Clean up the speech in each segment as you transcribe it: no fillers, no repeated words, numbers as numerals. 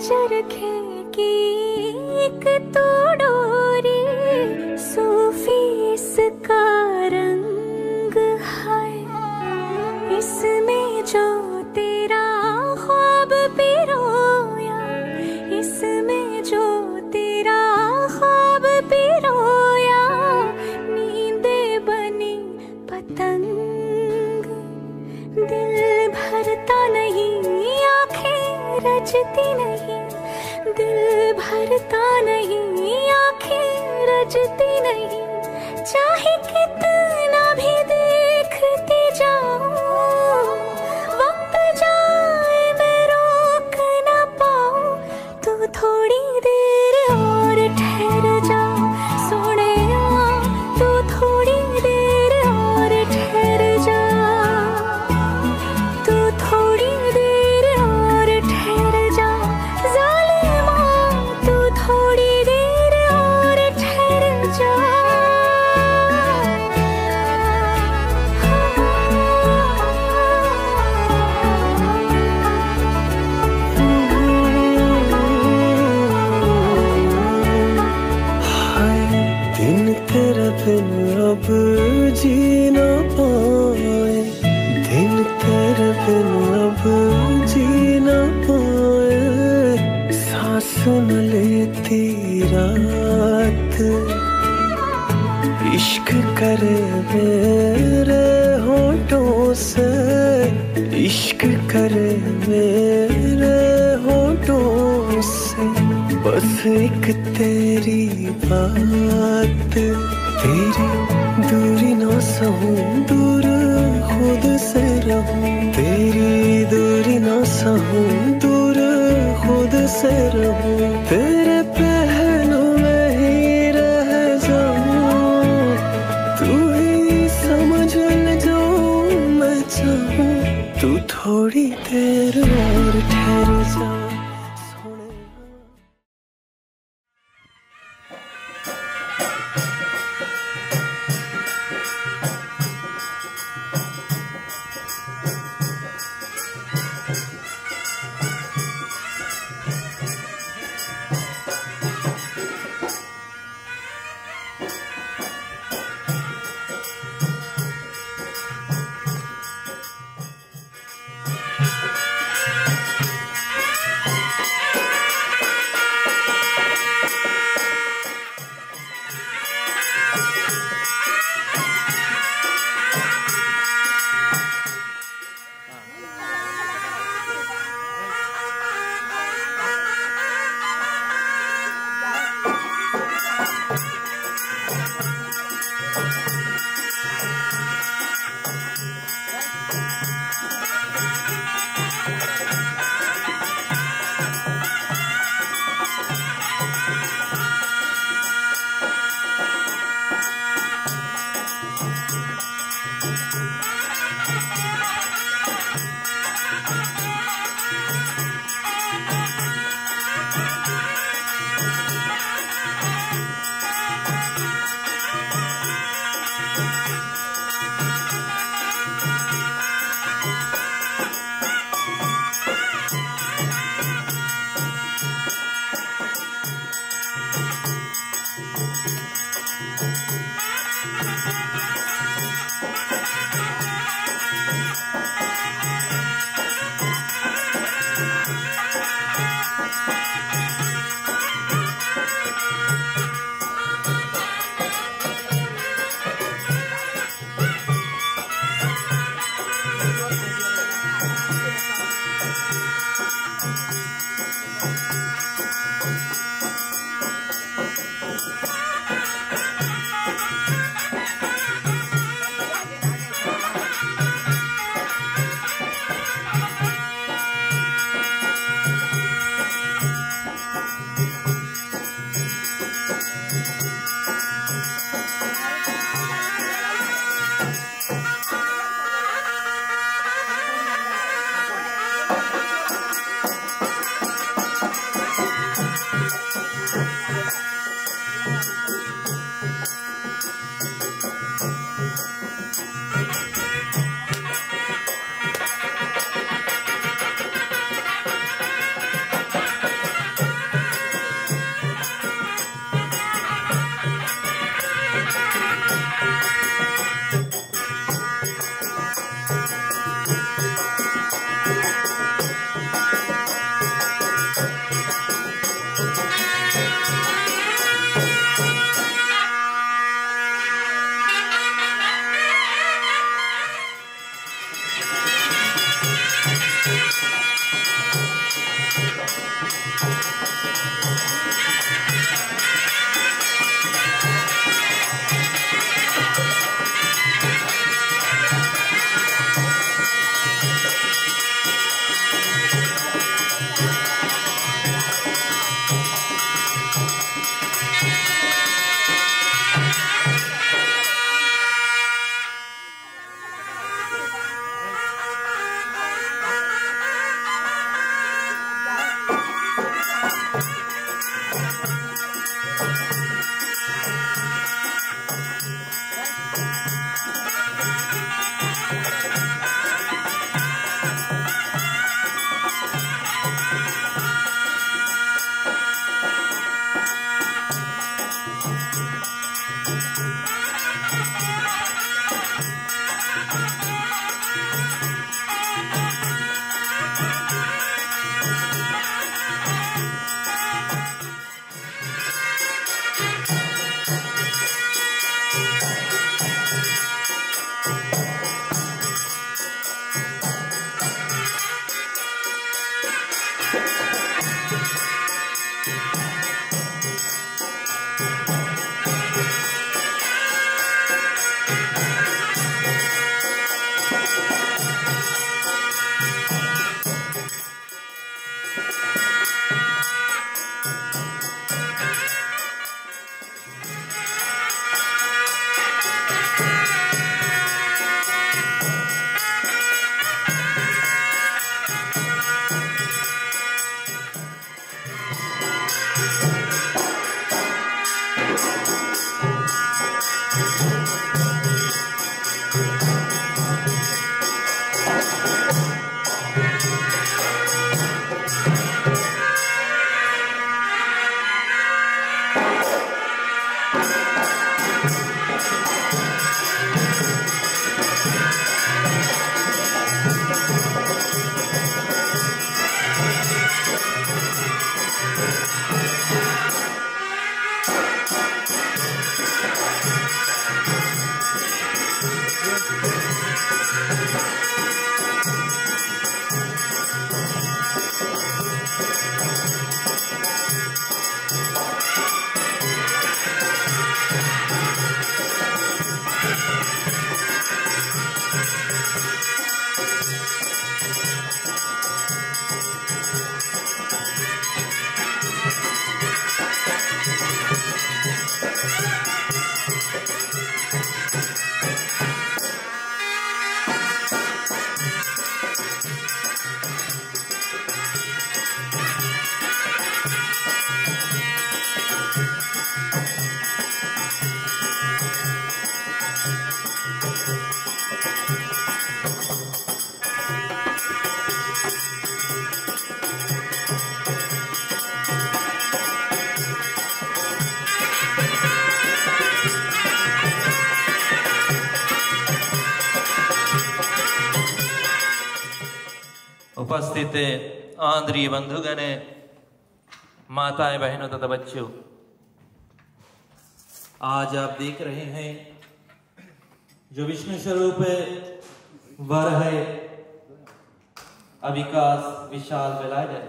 चरखे की एक तो डोरी, सूफी इसका रंग है, इसमें जो तेरा ख्वाब पिरोया, इसमें जो तेरा ख्वाब पिरोया, नींदे बनी पतंग। दिल भरता नहीं, आंखें रजती नहीं, दिल भरता नहीं, आंखें रजती नहीं, चाहे कितना भी देखती जाऊं, वक्त जाए मैं रोक ना पाऊं, तू थोड़ी देर और ठहर जा सोनिया, तू थोड़ी देर और ठहर जा, तू थोड़ी देर और ठहर जा ज़ालिमा, तू थोड़ी देर और ठहर जा। दिन तेरे बिन अब जी ना पाए, दिन तेरे बिन अब जी ना पाए, सांस न लेती रात, इश्क करे मेरे होठों से, इश्क करे मेरे होठों से, बस एक तेरी बात, तेरी दूरी ना सहूं, दूर खुद से रहूं, तेरी दूरी ना सहूं, दूर खुद से रहूं, तेरे पहलू में ही रह जाऊं, तू ही समझ ले जो मैं चाहूं, तू थोड़ी देर और ठहर जा। उपस्थित आंध्रीय बंधुगण, माताएं, बहनों तथा बच्चों, आज आप देख रहे हैं जो विष्णु स्वरूप वर है अविकास विशाल विलायत,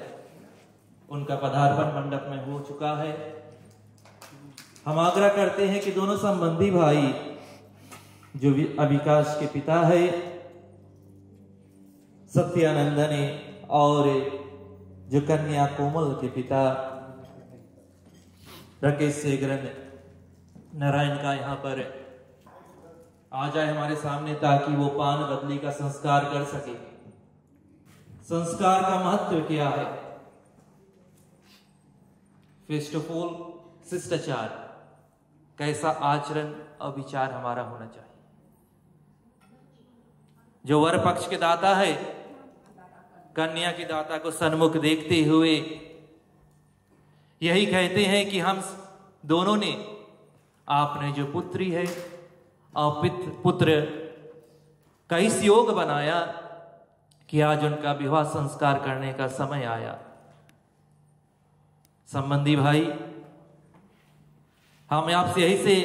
उनका पदार्पण मंडप में हो चुका है। हम आग्रह करते हैं कि दोनों संबंधी भाई, जो अविकास के पिता है सत्यानंदन और जो कन्या कोमल के पिता राकेश शेखरन नारायण का यहाँ पर आ जाए हमारे सामने, ताकि वो पान बदली का संस्कार कर सके। संस्कार का महत्व क्या है? फर्स्ट ऑफ ऑल शिष्टाचार, कैसा आचरण और विचार हमारा होना चाहिए। जो वर पक्ष के दाता है, कन्या के दाता को सन्मुख देखते हुए यही कहते हैं कि हम दोनों ने, आपने जो पुत्री है और पुत्र का इस योग बनाया कि आज उनका विवाह संस्कार करने का समय आया। संबंधी भाई, हम आपसे यही से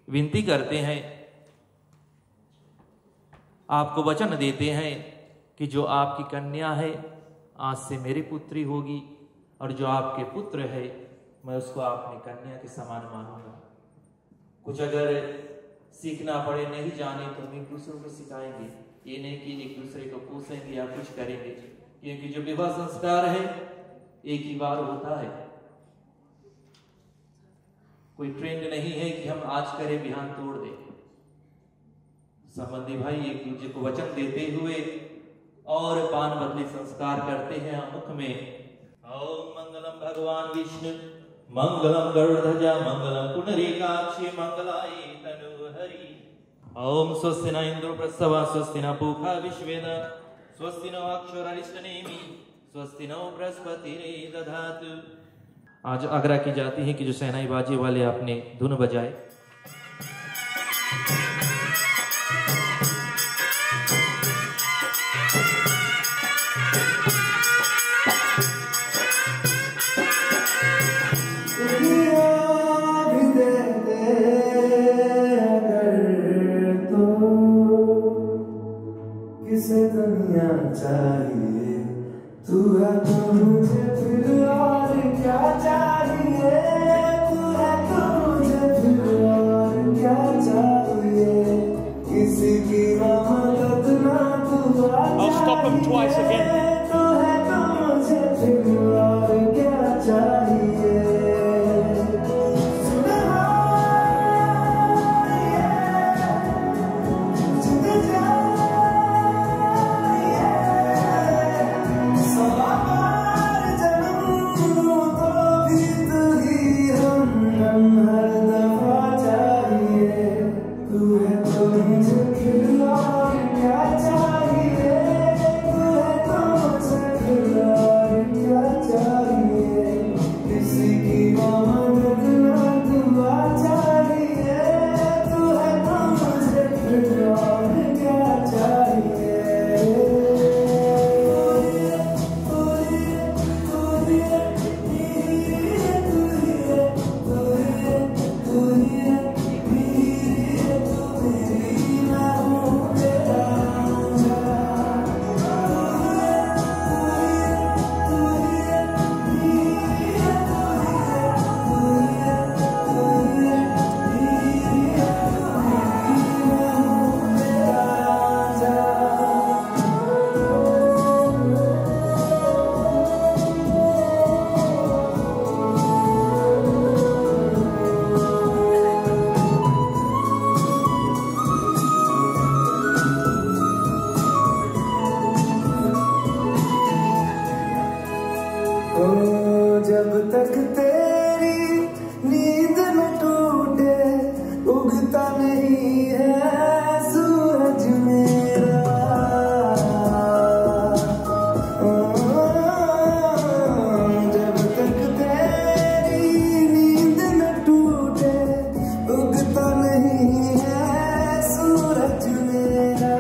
विनती करते हैं, आपको वचन देते हैं कि जो आपकी कन्या है आज से मेरी पुत्री होगी, और जो आपके पुत्र है मैं उसको अपनी कन्या के समान मानूंगा। कुछ अगर सीखना पड़े, नहीं जाने तो हम एक दूसरे को सिखाएंगे, ये नहीं कि एक दूसरे को पूछेंगे या कुछ करेंगे, क्योंकि जो विवाह संस्कार है एक ही बार होता है। कोई ट्रेंड नहीं है कि हम आज करें बिहान तोड़ दें। संबंधी भाई एक दूसरे को वचन देते हुए और पान बदली संस्कार करते हैं मुख में। ओम मंगलम भगवान विष्णु मंगलम गरुड़ध्वजा मंगलम पुंडरीकाक्षी मंगलाय तनुहरि। ओम स्वस्ति न इंद्रो प्रस्थवा स्वस्ति न पूषा विश्वेदा स्वस्ति नो अक्षरारिष्टनेमि स्वस्ति नो बृहस्पतिरे दधातु। आज आग्रह की जाती है कि जो शहनाई बाजे वाले अपने धुन बजाए। किसे दुनिया चाहिए, तू है तो मुझे फिर और क्या चाहिए, तू है तो मुझे फिर और क्या चाहिए, किसी की मदद ना तू चाहिए, तू है तो मुझे फिर और क्या चाहिए। जब तक तेरी नींद न टूटे उगता नहीं है सूरज मेरा। जब तक तेरी नींद न टूटे उगता नहीं है सूरज मेरा।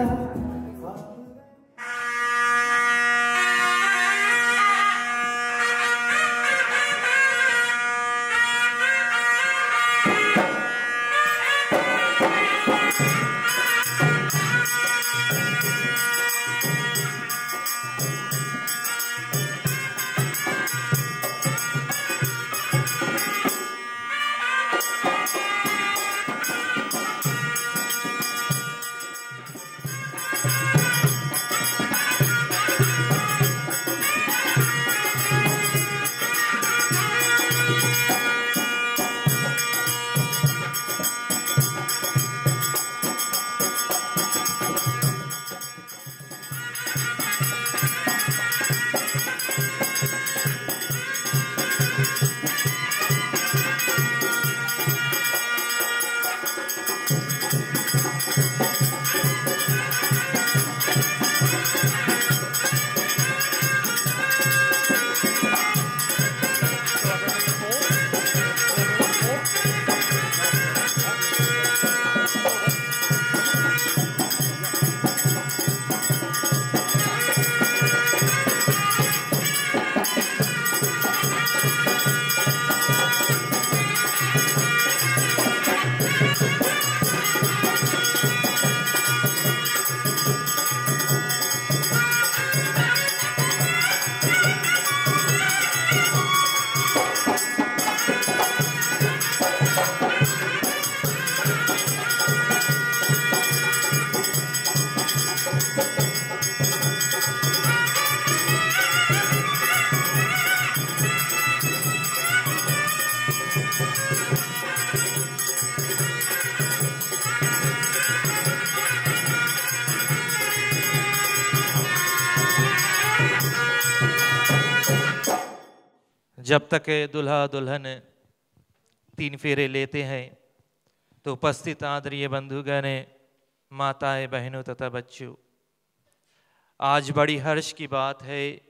जब तक दुल्हा दुल्हन 3 फेरे लेते हैं तो उपस्थित आदरणीय बंधुगण, माताएं, बहनों तथा बच्चों, आज बड़ी हर्ष की बात है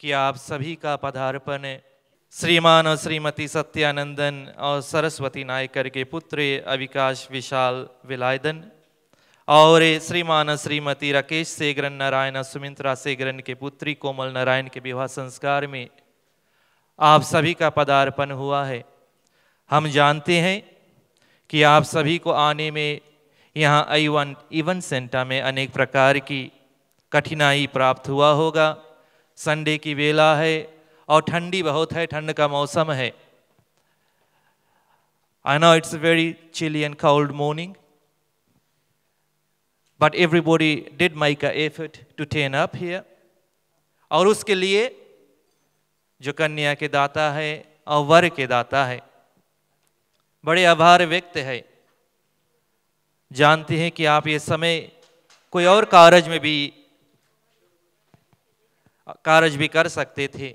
कि आप सभी का पदार्पण श्रीमान और श्रीमती सत्यानंदन और सरस्वती नायकर के पुत्र अविकाश विशाल विलायदन और श्रीमान श्रीमती राकेश सेगरन नारायण सुमित्रा सेगरन के पुत्री कोमल नारायण के विवाह संस्कार में आप सभी का पदार्पण हुआ है। हम जानते हैं कि आप सभी को आने में यहाँ I1 इवेंट सेंटर में अनेक प्रकार की कठिनाई प्राप्त हुआ होगा। संडे की वेला है और ठंडी बहुत है, ठंड का मौसम है। I know it's a very chilly and cold morning, but everybody did make an effort to turn up here. और उसके लिए जो कन्या के दाता है और वर के दाता है, बड़े आभार व्यक्त है। जानते हैं कि आप ये समय कोई और कार्य भी कर सकते थे,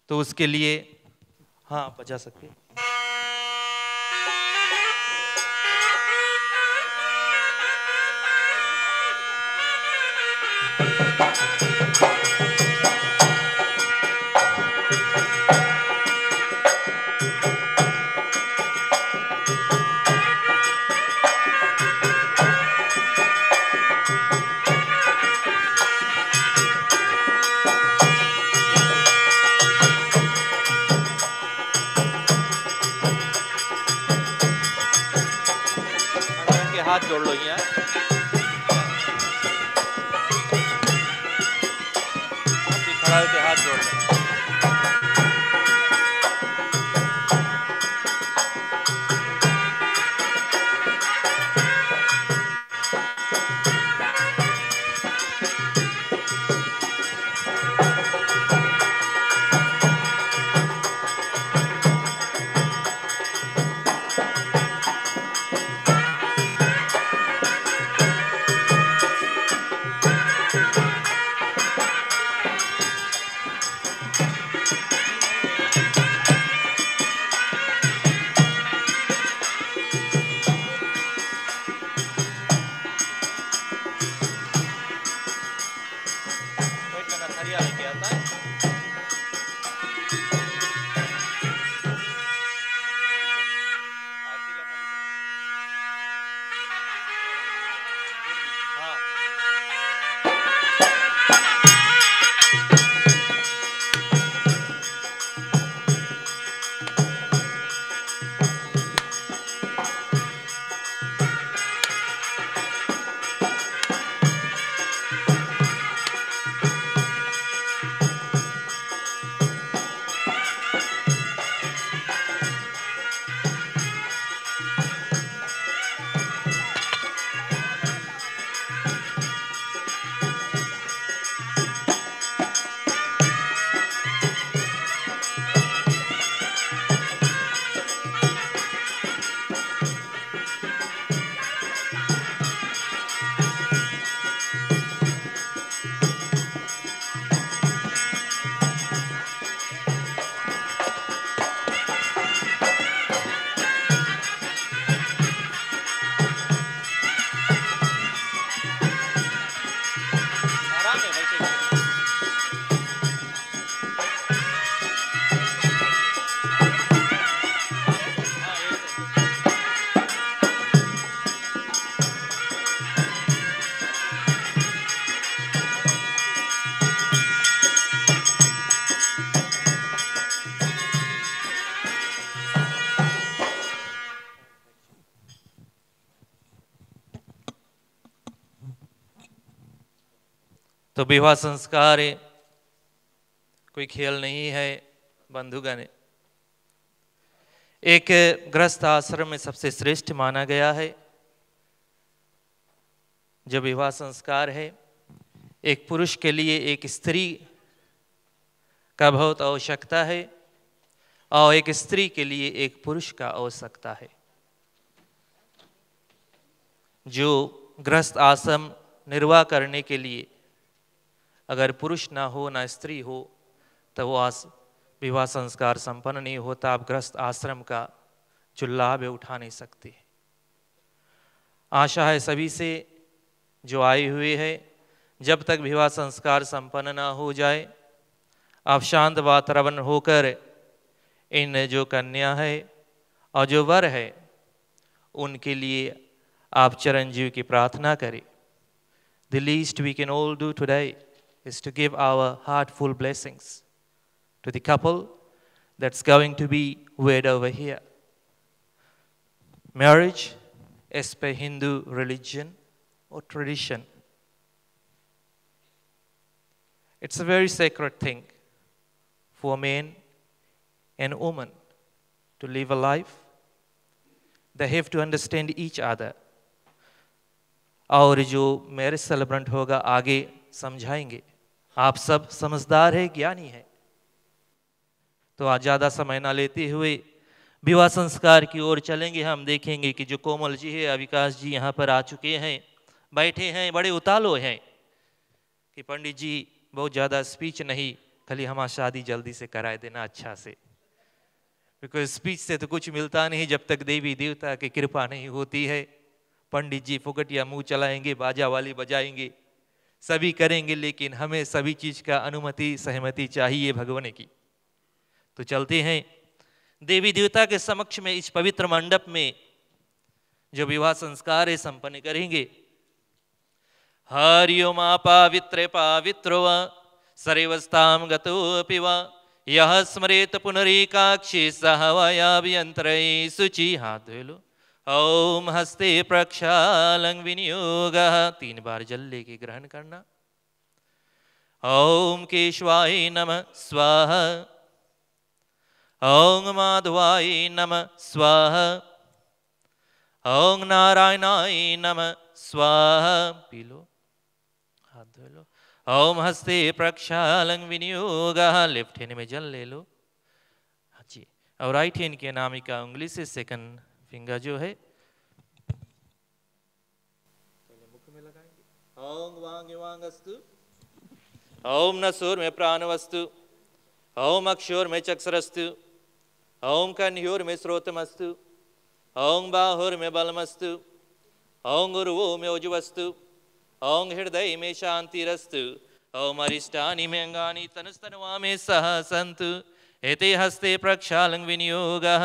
तो उसके लिए हाँ बजा सकते। हाथ जोड़ लो यहाँ, खड़ा होकर हाथ जोड़ लो। तो विवाह संस्कार कोई खेल नहीं है बंधुगण। एक गृहस्थ आश्रम में सबसे श्रेष्ठ माना गया है जो विवाह संस्कार है। एक पुरुष के लिए एक स्त्री का बहुत आवश्यकता है और एक स्त्री के लिए एक पुरुष का आवश्यकता है। जो गृहस्थ आश्रम निर्वाह करने के लिए अगर पुरुष ना हो ना स्त्री हो तो वो विवाह संस्कार संपन्न नहीं होता, आप गृहस्थ आश्रम का जो लाभ है उठा नहीं सकते। आशा है सभी से जो आए हुए हैं, जब तक विवाह संस्कार संपन्न ना हो जाए, आप शांत वातावरण होकर इन जो कन्या है और जो वर है उनके लिए आप चिरंजीव की प्रार्थना करें। The least we can all do today is to give our heartful blessings to the couple that's going to be wed over here. Marriage, as per Hindu religion or tradition, it's a very sacred thing for man and woman to live a life. They have to understand each other. और जो marriage सेलिब्रेंट होगा आगे समझाएंगे। आप सब समझदार है, ज्ञानी है, तो आज ज़्यादा समय ना लेते हुए विवाह संस्कार की ओर चलेंगे। हम देखेंगे कि जो कोमल जी है, अविकाश जी यहाँ पर आ चुके हैं, बैठे हैं, बड़े उतालो हैं कि पंडित जी बहुत ज़्यादा स्पीच नहीं, खाली हमारा शादी जल्दी से कराए देना अच्छा से, बिकॉज स्पीच से तो कुछ मिलता नहीं जब तक देवी देवता की कृपा नहीं होती है। पंडित जी फुकटिया मुंह चलाएंगे, बाजा वाली बजाएंगे, सभी करेंगे, लेकिन हमें सभी चीज का अनुमति सहमति चाहिए भगवान की। तो चलते हैं देवी देवता के समक्ष में, इस पवित्र मंडप में जो विवाह संस्कार है संपन्न करेंगे। हरिओम पावित्रे पावित्रो वा सर्वस्ताम गतोऽपि वा यः स्मरेत पुनरेकाक्षी सह वयाभ्यन्तरे शुचि। हाथ धो लो। ओम हस्ते प्रक्षालं विनियोगः, 3 बार जल लेके ग्रहण करना। ओम केशवाय नमः स्वाहा, ओम माधवाय नमः स्वाहा, ओम नारायणाय नमः स्वाहा। पी लो, हाथ धो लो। ओम हस्ते प्रक्षालं विनियोगः, लेफ्ट हैंड में जल ले लो। हाँ जी, और राइट हैंड की अनामिका उंगली से सेकंड फिंगर जो है पहले मुख में लगाएंगे। ओम वांगे वांगस्तु, ओम नसोर में प्राणवस्तु, ओम अक्षोर में चक्षरस्तु, ओम कन्योर में श्रोतमस्तु, ओम बाहुर में बलमस्तु, ओम गुरुवो में ओजवस्तु, ओम हृदय में शांतिरस्तु, ओम अरिष्टानि में अंगानि तनुस्तनुवा में सह सन्तु। एते हस्ते प्रक्षालं विनियोगः,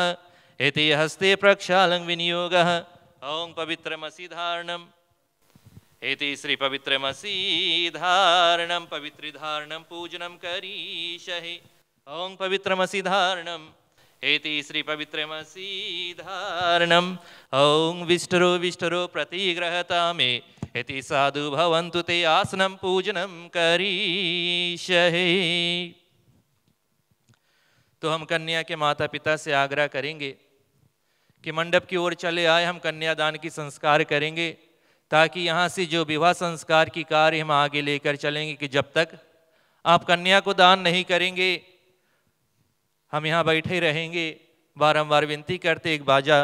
एते हस्ते प्रक्षालं विनियोगः। ओम पवित्रमसि धारणम्, एते श्री पवित्रमसि धारणम्, पवित्र धारणम् पूजनं करीषहे। ओम पवित्रमसि धारणम्, एते श्री पवित्रमसि धारणम्। ओम विष्टरो विष्टरो प्रतिग्रहता मे, एते साधु भवन्तु ते आसनं पूजनं करीषहे। तो हम कन्या के माता पिता से आग्रह करेंगे कि मंडप की ओर चले आए, हम कन्यादान की संस्कार करेंगे, ताकि यहाँ से जो विवाह संस्कार की कार्य हम आगे लेकर चलेंगे कि जब तक आप कन्या को दान नहीं करेंगे हम यहाँ बैठे रहेंगे। बारंबार विनती करते, एक बाजा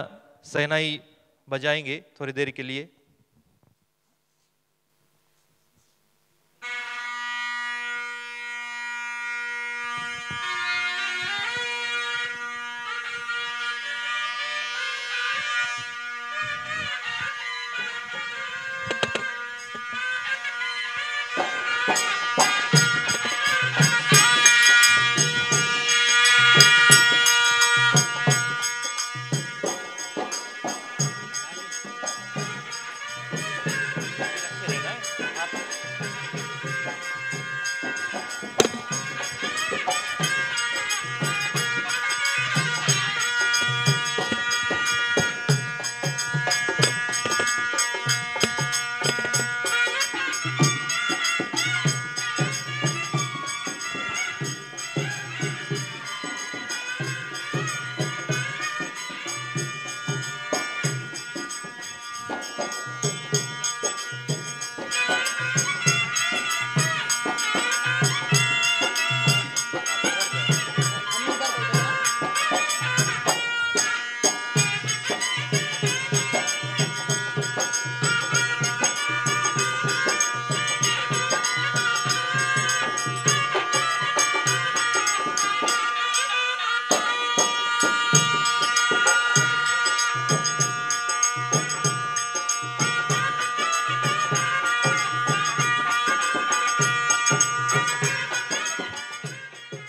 सहनाई बजाएंगे थोड़ी देर के लिए।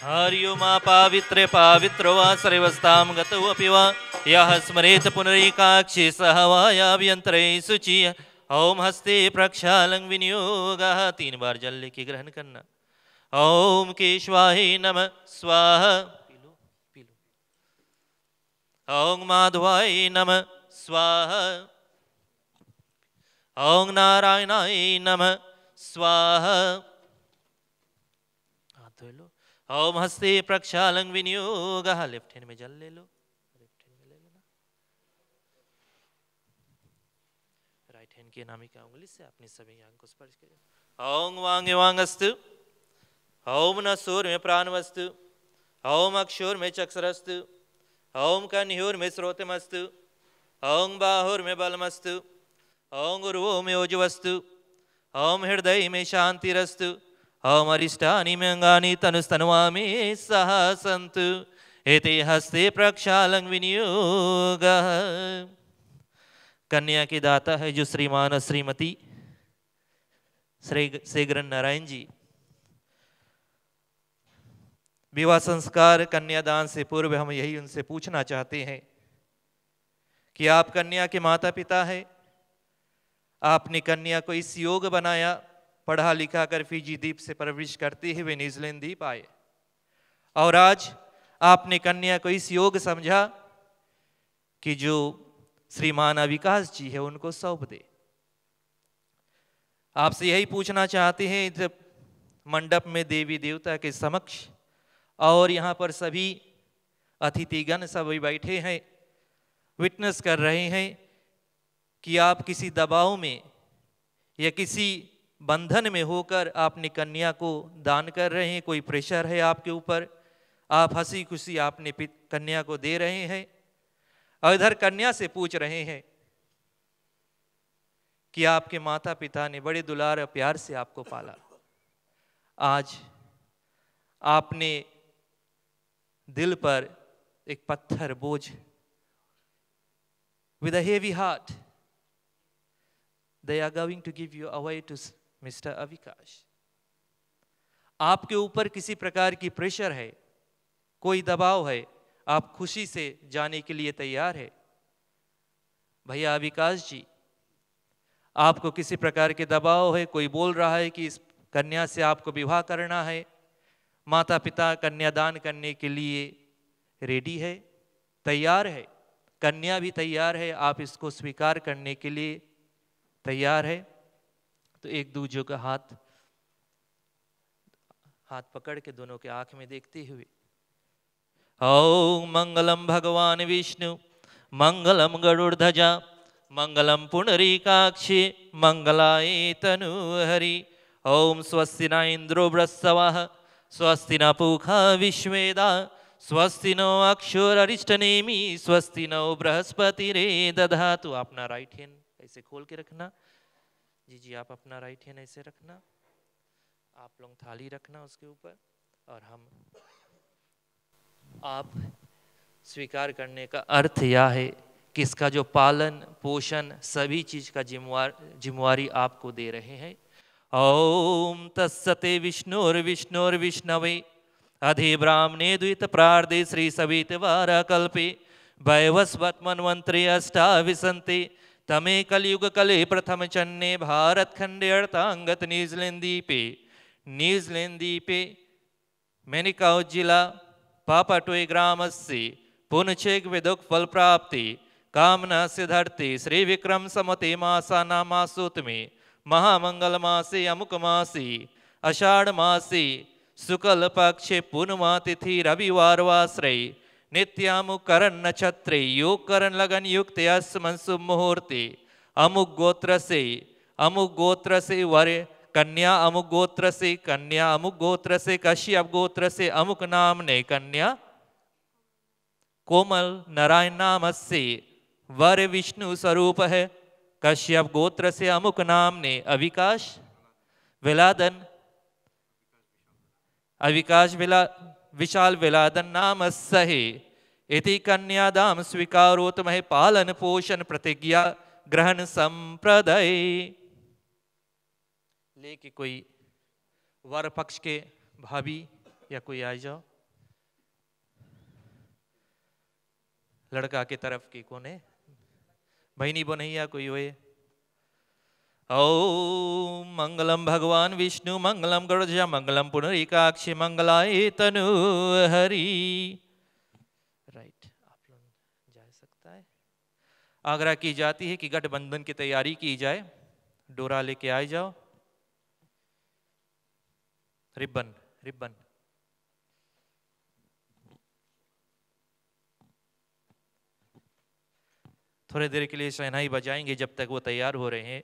हरि ओम पावित्रे पावित्रो वा सर्वस्तां गतो अपि वा यः स्मरेत पुनरेकाक्षी सह वायाभ्यन्तरे शुचि। ओम हस्ते प्रक्षालं विनियोगः 3 बार जल लेके ग्रहण करना। ओम केशवाय नमः स्वाहा पीलो पीलो। ओम माधवाय नमः स्वाहा। ओम नारायणाय नमः स्वाहा। हाथ धो लो। ओम हस्ते प्रक्षालं विनियोगः लेफ्ट हैंड में जल ले लो, लेफ्ट हैंड में ले लेना। राइट हैंड की अनामिका उंगली से अपनी सभी अंग को स्पर्श करें। ओम वांगे वांगस्तु। ओम नसूर में प्राणवस्तु। ओम अक्षोर में चक्षुरस्तु। ओम कन्ह्योर में श्रोतमस्तु। ओम बाहुर में बलमस्तु। ओम गुरुवो में ओजवस्तु। ओम हृदय में शांतिरस्तु। ओम अरिष्टानि में अंगानि तनुस्तनुवामि सह सन्तु। एते हस्ते प्रक्षालं विनियोगः। कन्या के दाता है जो श्रीमान और श्रीमती शेखरन नारायण जी। विवाह संस्कार कन्यादान से पूर्व हम यही उनसे पूछना चाहते हैं कि आप कन्या के माता पिता है, आपने कन्या को इस योग बनाया, पढ़ा लिखा कर फीजी द्वीप से परवरिश करते हुए न्यूजीलैंड द्वीप आए, और आज आपने कन्या को इस योग समझा कि जो श्रीमान अविकास जी है उनको सौंप दे। आपसे यही पूछना चाहते हैं, जब मंडप में देवी देवता के समक्ष और यहाँ पर सभी अतिथिगण सभी बैठे हैं, विटनेस कर रहे हैं कि आप किसी दबाव में या किसी बंधन में होकर आपने कन्या को दान कर रहे हैं, कोई प्रेशर है आपके ऊपर, आप हंसी खुशी आपने कन्या को दे रहे हैं, और इधर कन्या से पूछ रहे हैं कि आपके माता पिता ने बड़े दुलार और प्यार से आपको पाला, आज आपने दिल पर एक पत्थर बोझ, with a heavy heart they are going to give you away to Mr. Avikash। आपके ऊपर किसी प्रकार की प्रेशर है, कोई दबाव है, आप खुशी से जाने के लिए तैयार है। भैया अविकाश जी, आपको किसी प्रकार के दबाव है, कोई बोल रहा है कि इस कन्या से आपको विवाह करना है, माता पिता कन्यादान करने के लिए रेडी है, तैयार है, कन्या भी तैयार है, आप इसको स्वीकार करने के लिए तैयार है, तो एक दूसरे का हाथ पकड़ के दोनों के आंख में देखते हुए ओम मंगलम भगवान विष्णु मंगलम गरुड़ध्वजा मंगलम पुंडरीकाक्षी मंगलाय तनूहरि। ओम स्वस्ति न इंद्रो बृहस्पतिः स्वस्ति न पूषा विश्वेदा स्वस्ति नो अक्षोररिष्टनेमि स्वस्ति नो बृहस्पतिरे दधातु। अपना राइट हैंड ऐसे खोल के रखना जी, आप अपना राइट हैंड ऐसे रखना, आप लोग थाली रखना उसके ऊपर, और हम आप स्वीकार करने का अर्थ यह है कि इसका जो पालन पोषण सभी चीज का जिम्मेवारी आपको दे रहे हैं। ओम तत्सते विष्णुर्विष्णुर्विष्णवे अधि ब्राह्मणे द्वित प्रार्दे श्री सवित वारा कल्पे वैवस्वत मन्वंतरे अष्टाविसन्ते तमे कलयुग कले प्रथम चन्ने भारत खंडे अर्थांगत न्यूजीलैंड द्वीपे मेनिकाउ जिला पापाटोय ग्राम से पुनचेक विदुक फल प्राप्ति कामना सिद्धर्थे श्री विक्रम समते मासा नामासोत में महामंगल मासे अमुक मासी आषाढ़ मासी शुक्ल पक्षे पूर्णिमा तिथि रविवार वाश्रय नित्यामुक करण नक्षत्रे योग करण लगन युक्त शुभ मुहूर्ते अमुक गोत्र से वर कन्या अमुक गोत्र से कश्यप गोत्र से अमुक नाम ने कन्या कोमल नारायण नाम से वर विष्णु स्वरूप है। कश्यप गोत्र से अमुक नाम ने अविकाश विशाल विलादन नाम सहे इति कन्यादाम स्वीकारोत महे पालन पोषण प्रतिज्ञा ग्रहण संप्रदाय। लेके कोई वर पक्ष के भाभी या कोई आ जाओ। लड़का की तरफ की कौन है? बहनी बोनैया कोई हुए? ओम मंगलम भगवान विष्णु मंगलम गरुड़ध्वज मंगलम पुंडरीकाक्ष मंगलाय तनु हरि। राइट, आप लोग जा सकता है। आग्रह की जाती है कि गठबंधन की तैयारी की जाए। डोरा लेके आए जाओ, रिबन रिबन। थोड़ी देर के लिए शहनाई बजाएंगे जब तक वो तैयार हो रहे हैं।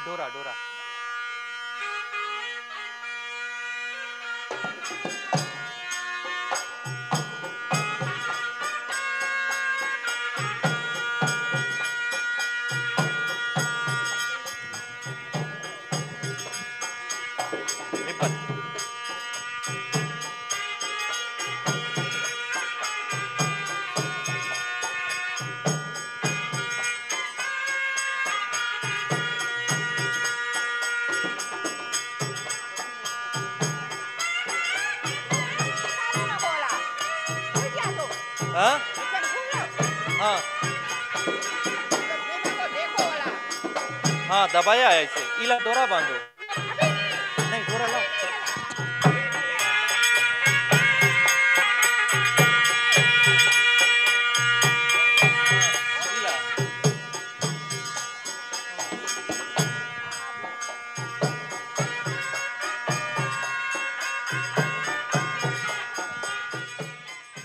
डोरा डोरा हाँ हाँ हाँ दबाया है ऐसे। इला डोरा बांधो, नहीं डोरा लाओ।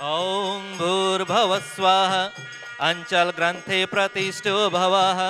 ओम भूर्भुवः स्वाहा अंचल ग्रंथे प्रतिष्ठो भवः।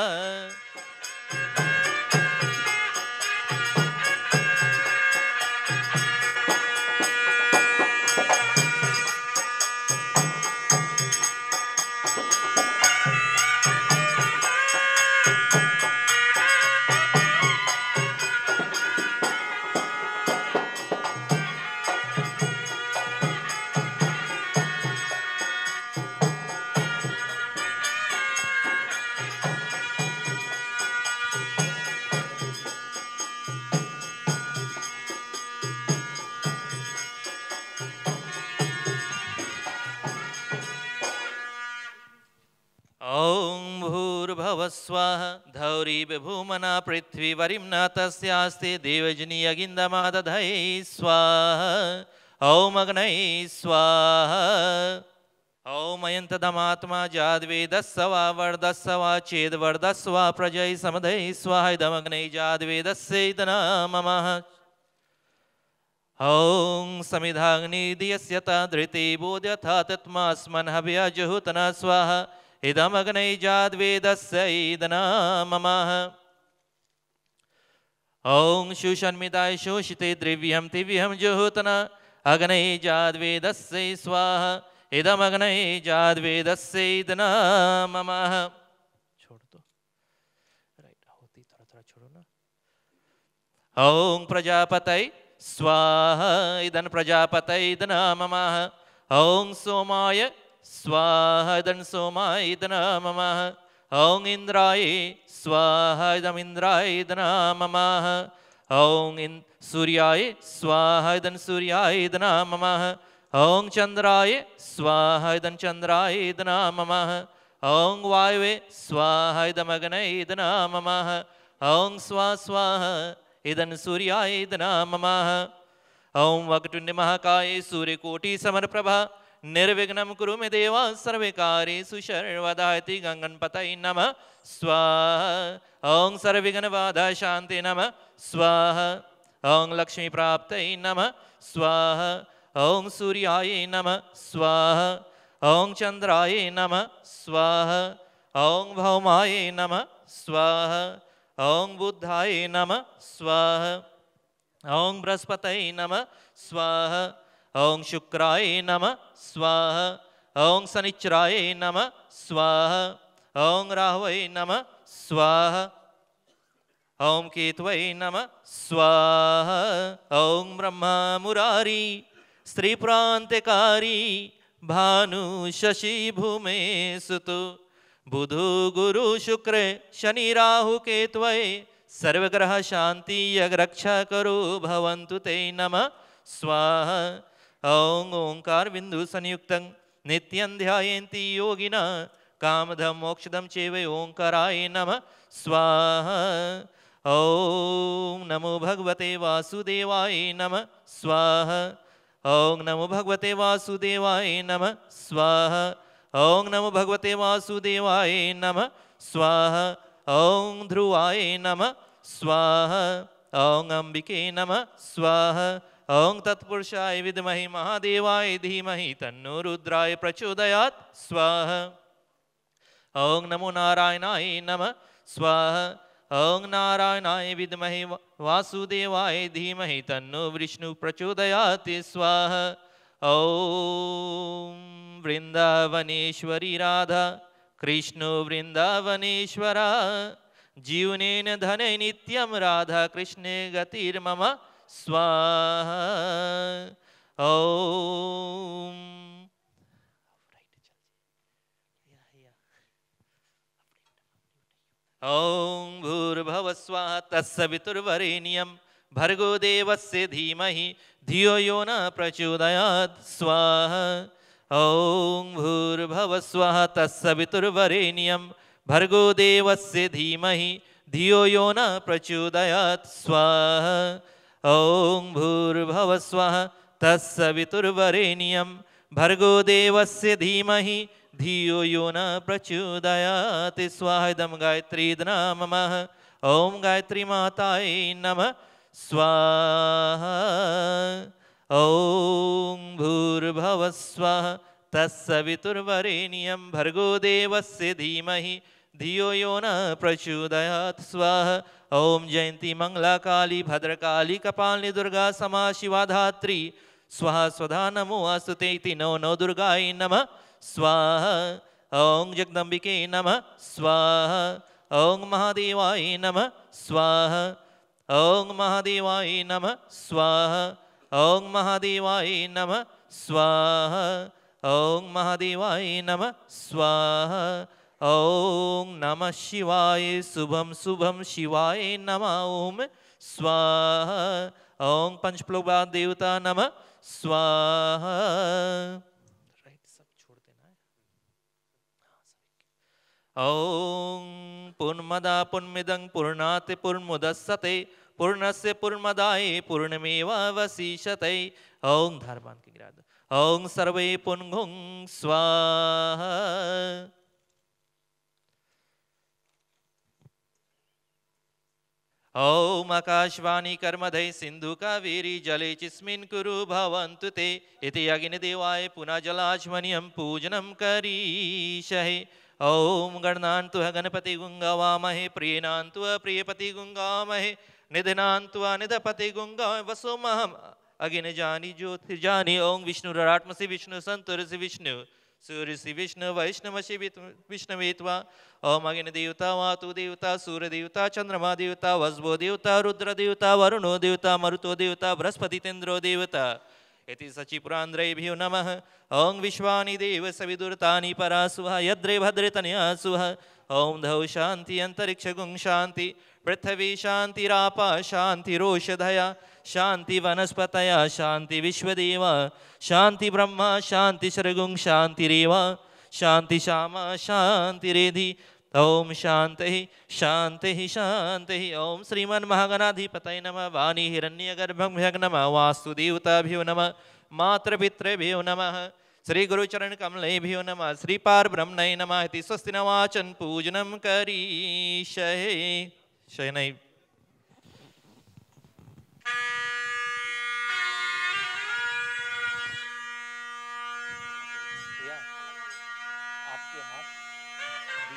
स्वाहा धौरी विभूमना पृथ्वी वरिम्ना तस्यास्ते देवजनी अगिंदमादधये स्वाहा। ओम अग्नये स्वाहा। ओम अयंतदमात्मा जाद्वेदस्वा वर्धस्वा चेद्वर्धस्वा प्रजय समदये स्वाहा। इदमग्नये जाद्वेदस्यैदना ममः। ओम समिधाग्निदियस्य धृते बोध्यथा तत्मास्मन् हव्यजुहुतना स्वाहा। इदमग्नये जाद्वेदस्यैदना ममः। ओम शुषन्मिताय शोषिते द्रव्यं तिव्यं जुहुतना अग्नये जाद्वेदस्यै स्वाहा। इदमग्नये जाद्वेदस्यैदना ममः। छोड़ दो, राइट होती थोड़ा थोड़ा छोड़ो ना। ओम प्रजापतये स्वाहा। इदं प्रजापतये इदना ममः। ओम सोमाय स्वाहा। इदं सोमाय इदना ममः। ओम इंद्राय स्वाहा। इदं इंद्राय इदना ममः। ओम सूर्याय स्वाहा। इदं सूर्याय इदना ममः। ओम चंद्राय स्वाहा। इदं चंद्राय इदना ममः। ओम वायवे स्वाहा। इदमग्नये इदना ममः। ओम स्वाहा इदं सूर्याय इदना ममः। ओम वक्रतुंड महाकाय सूर्यकोटि समप्रभा निर्विघ्नं कुरु मे देव सर्वकार्येषु सर्वदा। इति गंगणपतये नमः स्वाहा। ओम सर्वविघ्नबाधा शान्ति नमः स्वाहा। ओम लक्ष्मी प्राप्तये नमः स्वाहा। ओम सूर्याय नमः स्वाहा। ओम चंद्राय नमः स्वाहा। ओम भौमाय नमः स्वाहा। ओम बुद्धाय नमः स्वाहा। ओम बृहस्पतये नमः स्वाहा। ओम शुक्राय नमः स्वाहा। ओम शनिश्चराय नमः स्वाहा। ओम राहवे नमः स्वाहा। ओम केतवे नमः स्वाहा। ओम ब्रह्मा मुरारी स्त्री प्रांतकारी भानु शशि भूमे सुतो बुधु गुरु शुक्र शनि राहु केतवे सर्वग्रह शांति यग रक्षा करो भवन्तु ते नमः स्वाहा। ओम ओंकार बिंदु संयुक्तं नित्यं ध्यायन्ति योगिना कामधम मोक्षदम चैव ओंकाराय नमः स्वाहा। ओम नमो भगवते वासुदेवाय नमः स्वाहा। ओम नमो भगवते वासुदेवाय नमः स्वाहा। ओम नमो भगवते वासुदेवाय नमः स्वाहा। ओम ध्रुवाय नमः स्वाहा। ओम अंबिके नमः स्वाहा। ओम तत्पुरुषाय विद्महे महादेवाय धीमहि तन्नो रुद्राय प्रचोदयात् स्वाहा। ओम नमो नारायणाय नमः स्वाहा। ओम नारायणाय विद्महे वासुदेवाय धीमहि तन्नो विष्णु प्रचोदयात् स्वाहा। ओम वृंदावनेश्वरी राधा कृष्णो वृंदावनेश्वरा जीवनेन धने नित्यं राधा कृष्णे गतिर्मम स्वाहा। ओम ओम भूर्भुवः स्वः तत्सवितुर्वरेण्यं भर्गो देवस्य धीमहि धियो यो न प्रचोदयात् स्वाहा। ओम भूर्भुवः स्वः तत्सवितुर्वरेण्यं भर्गो देवस्य धीमहि धियो यो न प्रचोदयात् स्वाहा। ओम भूर्भुवः स्वः तत्सवितुर्वरेण्यं भर्गो देवस्य धीमहि धियो यो न प्रचोदयात् स्वाहा। इदं गायत्री नमः। ओम गायत्री माताय नमः स्वाहा। ओम भूर्भुवः स्वः तत्सवितुर्वरेण्यं भर्गो देवस्य धीमहि धियो यो न प्रचोदयात् स्वाहा। ओम जयंती मंगला काली भद्रकाली कपालिनी दुर्गा समा शिवा धात्री स्वाहा स्वधा नमो अस्तुते इति नो नो दुर्गाय नमः स्वाहा। ओम जगदम्बिके नमः स्वाहा। ओम महादेवाय नमः स्वाहा। ओम महादेवाय नमः स्वाहा। ओम महादेवाय नमः स्वाहा। ओम महादेवाय नमः स्वाहा। ओम नमः शिवाय शुभम शुभम शिवाय नमः ओम स्वाहा। ओम पंचप्लोकवाद देवता नमः स्वाहा। ओम पूर्णमदा पूर्णमिदं पूर्णात् पूर्णमुदच्यते पूर्णस्य पूर्णमदाय पूर्णमेवावशिष्यते। ओम धारबान की गिरा दो। ओम सर्वे पुनः स्वाहा। ओम आकाशवाणी कर्मधे सिंधु कावेरी जले चिस्मिन् कुरु भवन्तु ते इति अग्निदेवाय पुनः जलाचमनीयं पूजनं करिष्ये। ओम गणनान्तु गणपति गुंगावामहे प्रियनान्तु प्रियपति गुंगामहे निधनान्तु निधपति गुंगामहे वसोमहम् अग्निजानि ज्योतिर्जानि। ओम विष्णुरात्मसि विष्णु संतुरसि विष्णु सूर्यसि विष्णु वैष्णवसि विष्णुवेत्वा। ओम अग्नि देवता वातु देवता सूर्य देवता चंद्रमा देवता वज्रो देवता रुद्र देवता वरुणो देवता मरुतो देवता बृहस्पतिन्द्रो देवता इति सचिपुरान्द्रेभ्यो नमः। ओम विश्वानि देव सविदुरतानि परासुहा यद्रे भद्रे तनया सुहा। ओम धौ शांति अंतरिक्ष गुं शांति पृथ्वी शांतिरापा शांतिरोषधया शांति वनस्पतया शांति विश्वदेवा शांति ब्रह्मा शांति सर्गुं शांतिरेवा शांति श्यामा शांतिरेधि। ओम शांति शांति शांति। ओम श्रीमन्महागणाधिपतये नमः। वाणी हिरण्यगर्भं नमः। वास्तुदेवताभ्यो नमः। मातृपितृभ्यो नमः। श्री गुरुचरण कमलेभ्यो नमः। श्री पारब्रह्मणे नमः। इति स्वस्ति न वाचन पूजनं करिष्ये। शयनै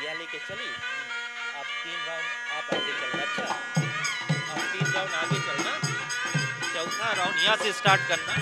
लेके चली। अब 3 राउंड आप आगे चलना। अच्छा अब 3 राउंड आगे चलना। चौथा राउंड यहाँ से स्टार्ट करना।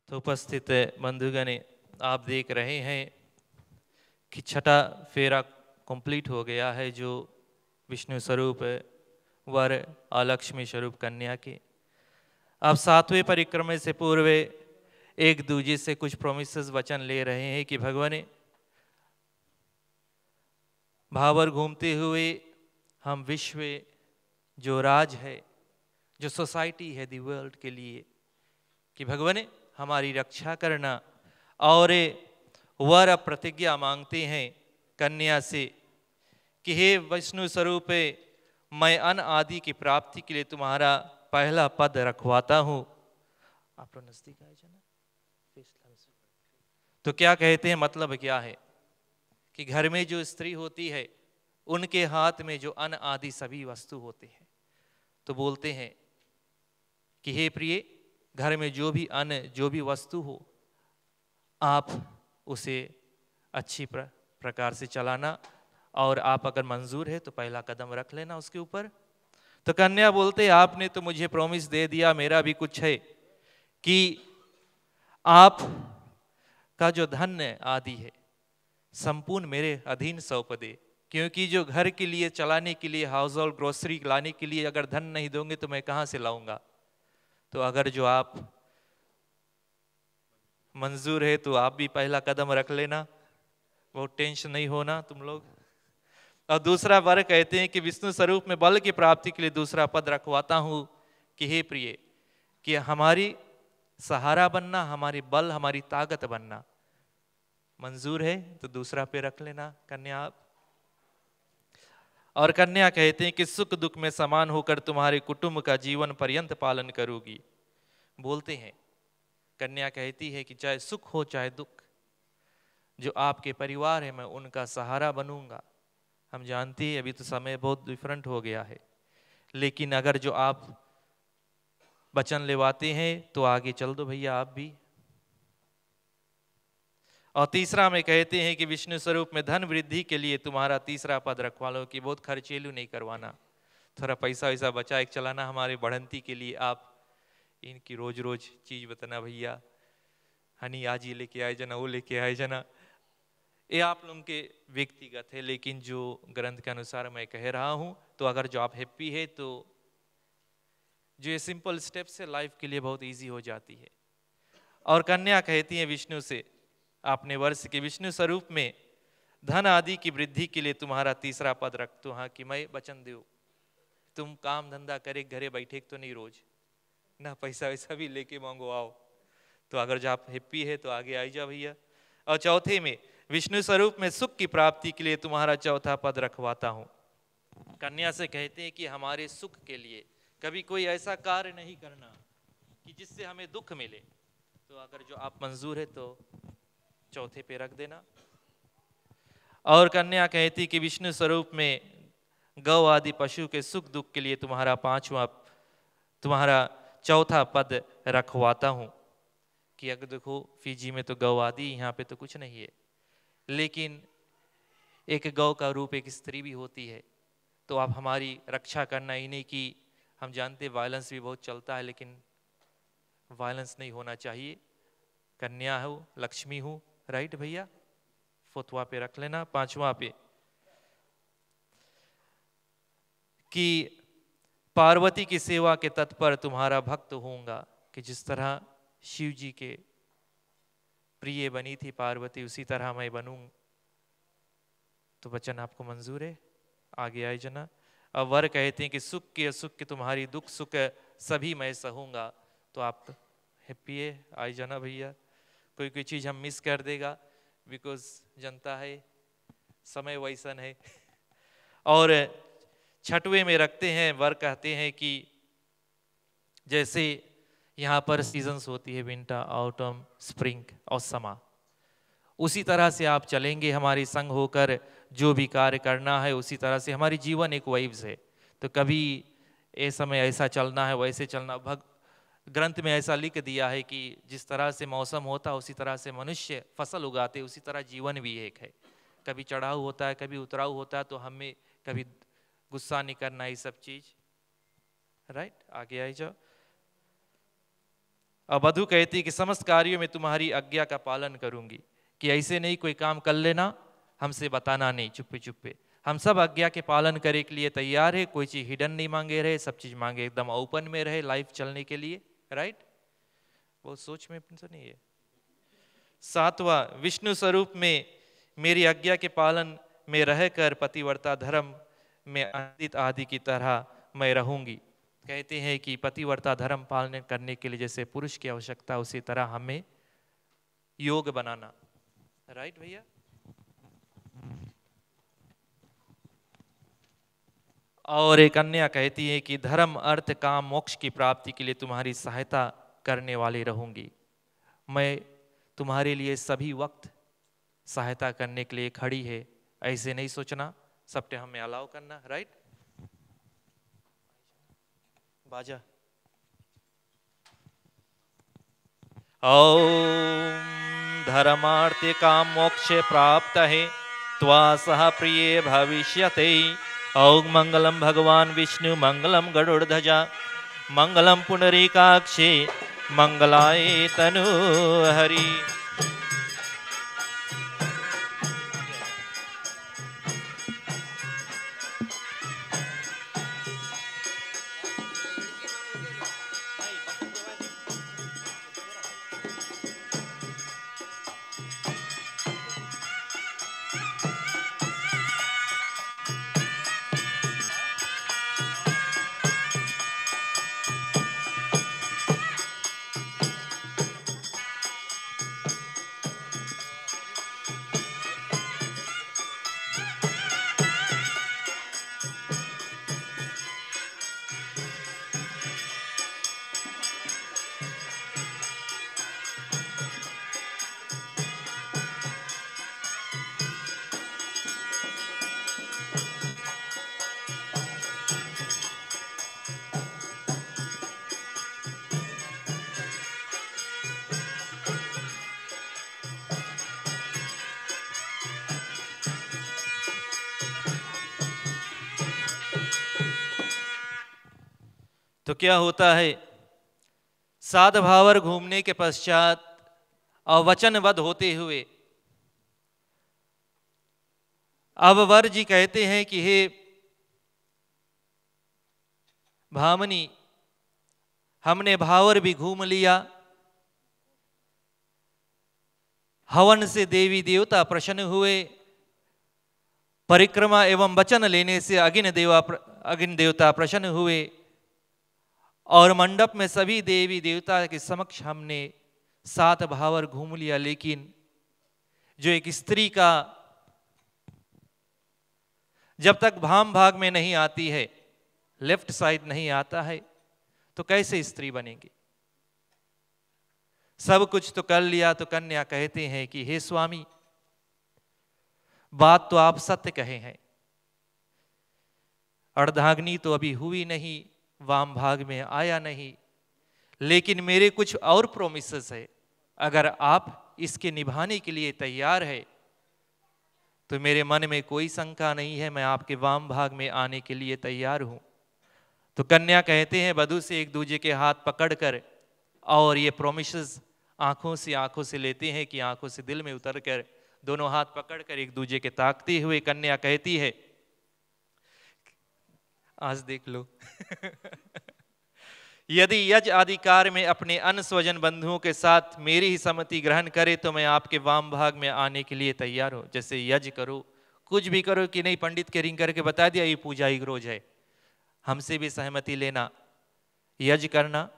उपस्थित बंधुगण, आप देख रहे हैं कि छठा फेरा कंप्लीट हो गया है, जो विष्णु स्वरूप वर और लक्ष्मी स्वरूप कन्या के। अब सातवें परिक्रमा से पूर्व एक दूजे से कुछ प्रोमिसेस वचन ले रहे हैं कि भगवान भावर घूमते हुए हम विश्व जो राज है, जो सोसाइटी है दी वर्ल्ड के लिए, कि भगवान हमारी रक्षा करना, और वर प्रतिज्ञा मांगते हैं कन्या से कि हे विष्णु स्वरूप, मैं अन आदि की प्राप्ति के लिए तुम्हारा पहला पद रखवाता हूं। आप लोग नजदीक आए जना। तो क्या कहते हैं, मतलब क्या है कि घर में जो स्त्री होती है उनके हाथ में जो अन आदि सभी वस्तु होते हैं, तो बोलते हैं कि हे प्रिय, घर में जो भी अन्न, जो भी वस्तु हो, आप उसे अच्छी प्रकार से चलाना, और आप अगर मंजूर है तो पहला कदम रख लेना उसके ऊपर। तो कन्या बोलते, आपने तो मुझे प्रॉमिस दे दिया, मेरा भी कुछ है कि आप का जो धन आदि है संपूर्ण मेरे अधीन सौंप दे, क्योंकि जो घर के लिए चलाने के लिए, हाउस होल्ड ग्रोसरी लाने के लिए अगर धन नहीं दोगे तो मैं कहां से लाऊंगा। तो अगर जो आप मंजूर है तो आप भी पहला कदम रख लेना, बहुत टेंशन नहीं होना तुम लोग। और दूसरा वर कहते हैं कि विष्णु स्वरूप में बल की प्राप्ति के लिए दूसरा पद रखवाता हूं कि हे प्रिय, कि हमारी सहारा बनना, हमारी बल, हमारी ताकत बनना। मंजूर है तो दूसरा पे रख लेना कन्या आप। और कन्या कहते हैं कि सुख दुख में समान होकर तुम्हारे कुटुंब का जीवन पर्यंत पालन करूंगी। बोलते हैं, कन्या कहती है कि चाहे सुख हो चाहे दुख, जो आपके परिवार है मैं उनका सहारा बनूंगा। हम जानते हैं अभी तो समय बहुत डिफरेंट हो गया है, लेकिन अगर जो आप वचन लेवाते हैं तो आगे चल दो भैया आप भी। और तीसरा में कहते हैं कि विष्णु स्वरूप में धन वृद्धि के लिए तुम्हारा तीसरा पद रखवा लो, कि बहुत खर्चेलू नहीं करवाना, थोड़ा पैसा वैसा बचा के चलाना हमारे बढ़ंती के लिए। आप इनकी रोज रोज चीज बताना भैया, हनी आज ये लेके आए जना, वो लेके आए जना, ये आप लोगों के व्यक्तिगत है, लेकिन जो ग्रंथ के अनुसार मैं कह रहा हूं, तो अगर जो आप हैप्पी है तो जो ये सिंपल स्टेप्स है लाइफ के लिए बहुत इजी हो जाती है। और कन्या कहती है विष्णु से, आपने वर्ष के विष्णु स्वरूप में धन आदि की वृद्धि के लिए तुम्हारा तीसरा पद रख तो हाँ, कि मैं वचन दो तुम काम धंधा करे घरे बैठे तो नहीं, रोज ना पैसा वैसा भी लेके मांगो आओ। तो अगर जो आप हैप्पी है तो आगे आई जाओ भैया। और चौथे में विष्णु स्वरूप में सुख की प्राप्ति के लिए तुम्हारा चौथा पद रखवाता हूं। कन्या से कहते हैं कि हमारे सुख के लिए कभी कोई ऐसा कार्य नहीं करना कि जिससे हमें दुख मिले। तो अगर जो आप मंजूर है तो चौथे पे रख देना। और कन्या कहती कि विष्णु स्वरूप में गौ आदि पशु के सुख दुख के लिए तुम्हारा चौथा पद रखवाता हूं। कि अगर देखो फीजी में तो गौ आदि, यहाँ पे तो कुछ नहीं है, लेकिन एक गौ का रूप एक स्त्री भी होती है। तो आप हमारी रक्षा करना ही नहीं, कि हम जानते वायलेंस भी बहुत चलता है, लेकिन वायलेंस नहीं होना चाहिए। कन्या हो, लक्ष्मी हो, राइट भैया। फोर्थवा पे रख लेना। पांचवा पे कि पार्वती की सेवा के तत्पर तुम्हारा भक्त होऊंगा, कि जिस तरह शिव जी के प्रिय बनी थी पार्वती, उसी तरह मैं बनूं। तो वचन आपको मंजूर है, आगे आए जना। अब वर कहते हैं कि सुख के असुख के तुम्हारी दुख सुख सभी मैं सहूंगा। तो आप हैप्पी है, आए जना भैया। कोई कोई चीज हम मिस कर देगा, बिकॉज जनता है, समय वैसन है। और छठवें में रखते हैं, वर कहते हैं कि जैसे यहाँ पर सीजन्स होती है, विंटर, ऑटम, स्प्रिंग और समर, उसी तरह से आप चलेंगे हमारे संग होकर, जो भी कार्य करना है उसी तरह से। हमारी जीवन एक वाइब्स है, तो कभी ये समय ऐसा चलना है वैसे चलना। ग्रंथ में ऐसा लिख दिया है कि जिस तरह से मौसम होता है उसी तरह से मनुष्य फसल उगाते, उसी तरह जीवन भी एक है। कभी चढ़ाव होता है, कभी उतराव होता है, तो हमें कभी गुस्सा नहीं करना, ये सब चीज, राइट। आगे आई जाओ। अब वधु कहती कि समस्त कार्यों में तुम्हारी आज्ञा का पालन करूंगी, कि ऐसे नहीं कोई काम कर लेना, हमसे बताना नहीं, चुप्पे चुप्पे। हम सब आज्ञा के पालन करने के लिए तैयार है, कोई चीज हिडन नहीं मांगे रहे, सब चीज मांगे एकदम ओपन में रहे लाइफ चलने के लिए, राइट। बहुत सोच में नहीं है। सातवां, विष्णु स्वरूप में मेरी आज्ञा के पालन में रहकर पतिव्रता धर्म में आनंदित आदि की तरह मैं रहूंगी। कहते हैं कि पतिव्रता धर्म पालन करने के लिए जैसे पुरुष की आवश्यकता, उसी तरह हमें योग बनाना। राइट भैया? और एक कन्या कहती है कि धर्म अर्थ काम मोक्ष की प्राप्ति के लिए तुम्हारी सहायता करने वाली रहूंगी। मैं तुम्हारे लिए सभी वक्त सहायता करने के लिए खड़ी है। ऐसे नहीं सोचना, सब टाइम हमें अलाउ करना। राइट? बाजा। ओम धर्मार्थ काम मोक्ष प्राप्त है त्वा सह प्रिय भविष्यते। ओम मंगलम भगवान विष्णु मंगलम गरुड़ध्वजा मंगलम पुंडरीकाक्षे मंगलाय तनु हरि। तो क्या होता है, साधभावर घूमने के पश्चात अवचनबद्ध होते हुए अब वर जी कहते हैं कि हे भामनी, हमने भावर भी घूम लिया, हवन से देवी देवता प्रसन्न हुए, परिक्रमा एवं वचन लेने से अग्नि देवता प्रसन्न हुए, और मंडप में सभी देवी देवता के समक्ष हमने 7 भावर घूम लिया, लेकिन जो एक स्त्री का जब तक भाम भाग में नहीं आती है, लेफ्ट साइड नहीं आता है, तो कैसे स्त्री बनेगी? सब कुछ तो कर लिया। तो कन्या कहते हैं कि हे स्वामी, बात तो आप सत्य कहे हैं, अर्धाग्नि तो अभी हुई नहीं, वाम भाग में आया नहीं, लेकिन मेरे कुछ और प्रोमिसेस है। अगर आप इसके निभाने के लिए तैयार है तो मेरे मन में कोई शंका नहीं है, मैं आपके वाम भाग में आने के लिए तैयार हूं। तो कन्या कहते हैं वधू से एक दूसरे के हाथ पकड़कर, और ये प्रोमिसेस आंखों से लेते हैं कि आंखों से दिल में उतर कर दोनों हाथ पकड़कर एक दूसरे के ताकते हुए कन्या कहती है, आज देख लो यदि यज अधिकार में अपने अन्य स्वजन बंधुओं के साथ मेरी ही सम्मति ग्रहण करे तो मैं आपके वाम भाग में आने के लिए तैयार हूं। जैसे यज करो, कुछ भी करो कि नहीं, पंडित के रिंग करके बता दिया ये पूजा ही रोज है, हमसे भी सहमति लेना, यज करना।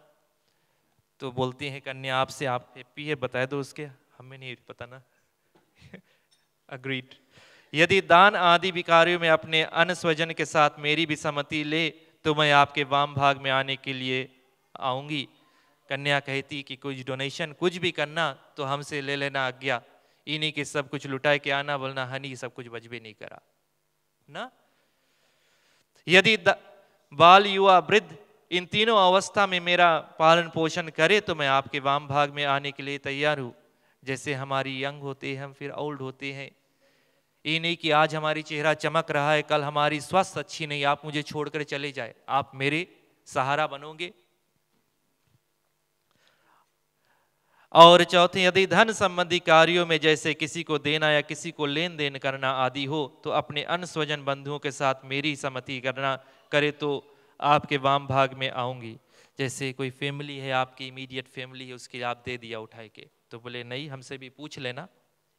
तो बोलती है कन्या, आपसे आप हैप्पी है, बता दो उसके, हमें नहीं पता ना अग्रीड। यदि दान आदि भी कार्यों में अपने अन्य स्वजन के साथ मेरी भी सम्मति ले तो मैं आपके वाम भाग में आने के लिए आऊंगी। कन्या कहती कि कुछ डोनेशन कुछ भी करना तो हमसे ले लेना आज्ञा, इन्हीं के सब कुछ लुटाए के आना, बोलना हनी सब कुछ बजबे नहीं करा ना। यदि बाल युवा वृद्ध इन तीनों अवस्था में मेरा पालन पोषण करे तो मैं आपके वाम भाग में आने के लिए तैयार हूं। जैसे हमारी यंग होते हैं हम, फिर ओल्ड होते हैं, ये नहीं कि आज हमारी चेहरा चमक रहा है, कल हमारी स्वास्थ्य अच्छी नहीं, आप मुझे छोड़कर चले जाए, आप मेरे सहारा बनोगे। और चौथे, यदि धन संबंधी कार्यों में जैसे किसी को देना या किसी को लेन देन करना आदि हो तो अपने अन्य स्वजन बंधुओं के साथ मेरी सम्मति करना करे तो आपके वाम भाग में आऊंगी। जैसे कोई फैमिली है, आपकी इमीडिएट फैमिली है, उसके आप दे दिया उठाए के, तो बोले नहीं, हमसे भी पूछ लेना,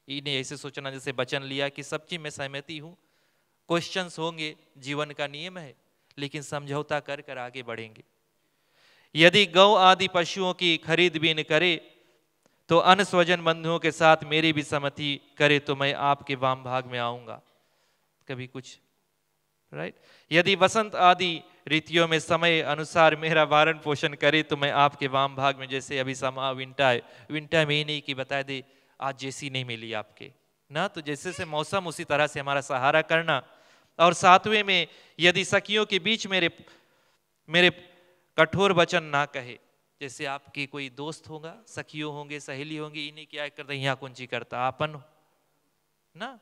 इन्हें ऐसे सोचना जैसे वचन लिया कि सब चीज में सहमति हूं, क्वेश्चंस होंगे, जीवन का नियम है, लेकिन समझौता कर कर आगे बढ़ेंगे। यदि गौ आदि पशुओं की खरीद बीन करे तो अन्य स्वजन बंधुओं के साथ मेरी भी सहमति करे तो मैं आपके वाम भाग में आऊंगा। कभी कुछ राइट। यदि वसंत आदि रीतियों में समय अनुसार मेरा वारण पोषण करे तो मैं आपके वाम भाग में, जैसे अभी समा विंटर में ही नहीं कि बता दे आज जैसी नहीं मिली आपके ना, तो जैसे से मौसम उसी तरह से हमारा सहारा करना। और सातवें में यदि सखियों के बीच मेरे कठोर वचन ना कहे, जैसे आपके कोई दोस्त होगा, सखियों होंगे, सहेली होंगी, इन्हें क्या करते यहाँ कुंची करता आपन ना,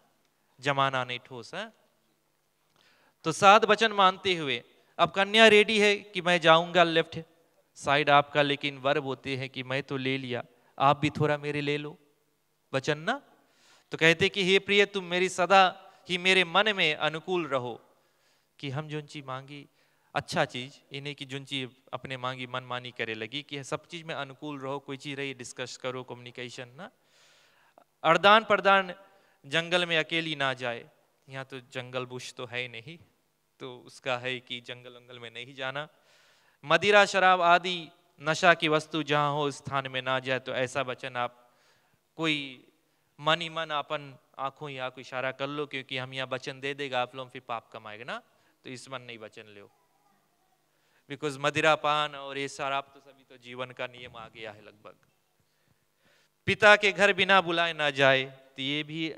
जमाना नहीं ठोस है। तो 7 वचन मानते हुए अब कन्या रेडी है कि मैं जाऊंगा लेफ्ट साइड आपका, लेकिन वर्ब होते हैं कि मैं तो ले लिया, आप भी थोड़ा मेरे ले लो वचन ना। तो कहते कि हे प्रिय तुम मेरी सदा ही मेरे मन में अनुकूल रहो, कि हम जो चीज मांगी अच्छा चीज, इन्हें की जो चीज अपने मांगी मन मानी करे लगी, कि सब चीज में अनुकूल रहो, कोई चीज रही डिस्कस करो, कम्युनिकेशन ना। अरदान प्रदान जंगल में अकेली ना जाए, यहाँ तो जंगल बुश तो है नहीं, तो उसका है कि जंगल वंगल में नहीं जाना। मदिरा शराब आदि नशा की वस्तु जहां हो स्थान में ना जाए, तो ऐसा वचन आप कोई मन ही मन अपन आंखों या को इशारा कर लो, क्योंकि हम यहाँ वचन दे देगा आप लोग फिर पाप कमाएगा ना, तो इस मन नहीं वचन लो। बिकॉज मदिरा पान और ये शराब तो सभी तो जीवन का नियम आ गया है लगभग। पिता के घर बिना बुलाए ना जाए, तो ये भी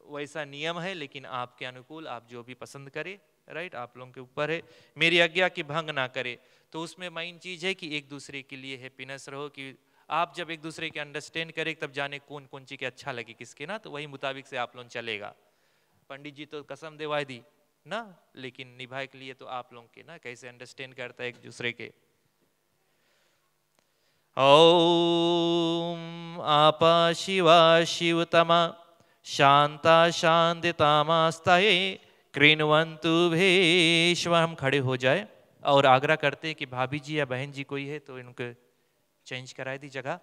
वैसा नियम है, लेकिन आपके अनुकूल आप जो भी पसंद करे, राइट, आप लोगों के ऊपर है। मेरी आज्ञा की भंग ना करे, तो उसमें मेन चीज है कि एक दूसरे के लिए हैप्पीनेस रहो, कि आप जब एक दूसरे के अंडरस्टैंड करें तब जाने कौन कौन चीज के अच्छा लगे किसके ना, तो वही मुताबिक से आप लोग चलेगा। पंडित जी तो कसम दिवा दी ना, लेकिन निभाए के लिए तो आप लोग के ना कैसे अंडरस्टैंड करता है एक दूसरे के। ओम आपा शिवा शिवतमा शांता शांतितामास्ताये कृण्वन्तु भेश्व। हम खड़े हो जाए और आग्रह करते हैं कि भाभी जी या बहन जी कोई है तो इनको चेंज कराए दी जगह।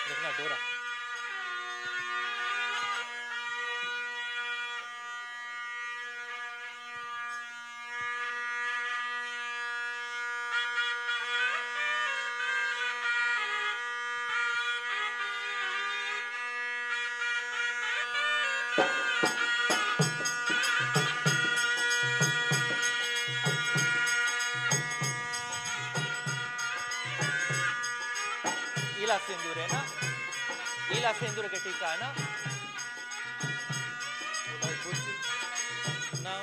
देखना डोरा इला सिंदूर है ना, इला सिंदूर के टीका है ना। Now,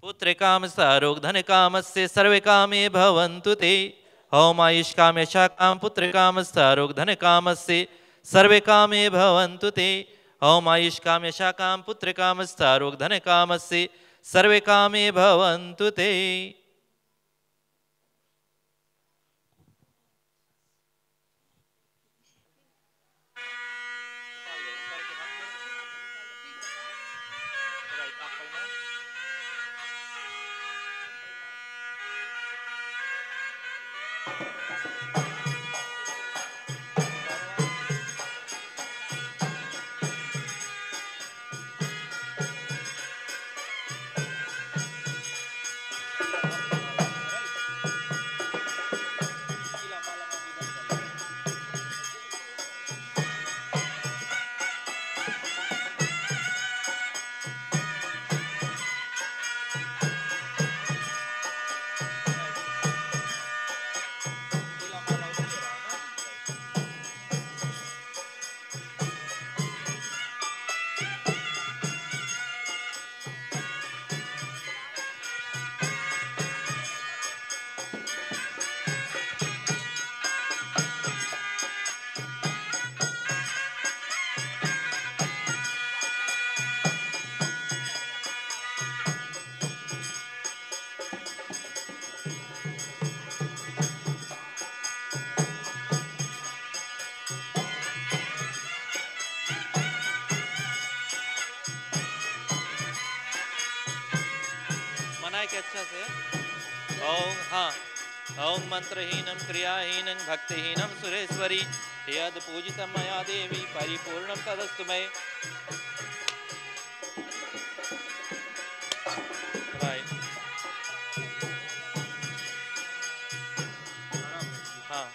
पुत्र काम सारोग धन कामस्य सर्वे कामे भवन्तु ते। ओम आयुष काम यशा काम पुत्र काम सारोग धन कामस्य सर्वे कामे भवन्तु ते। ओम आयुष काम यशा काम पुत्र काम सारोग धन कामस्य सर्वे कामे भवन्तु ते। अच्छा से ओम हाँ ओम मंत्रहीनं क्रियाहीनं भक्तिहीनं सुरेश्वरी यद पूजितं मया देवी परिपूर्णं तदस्तु मे। राइट हाँ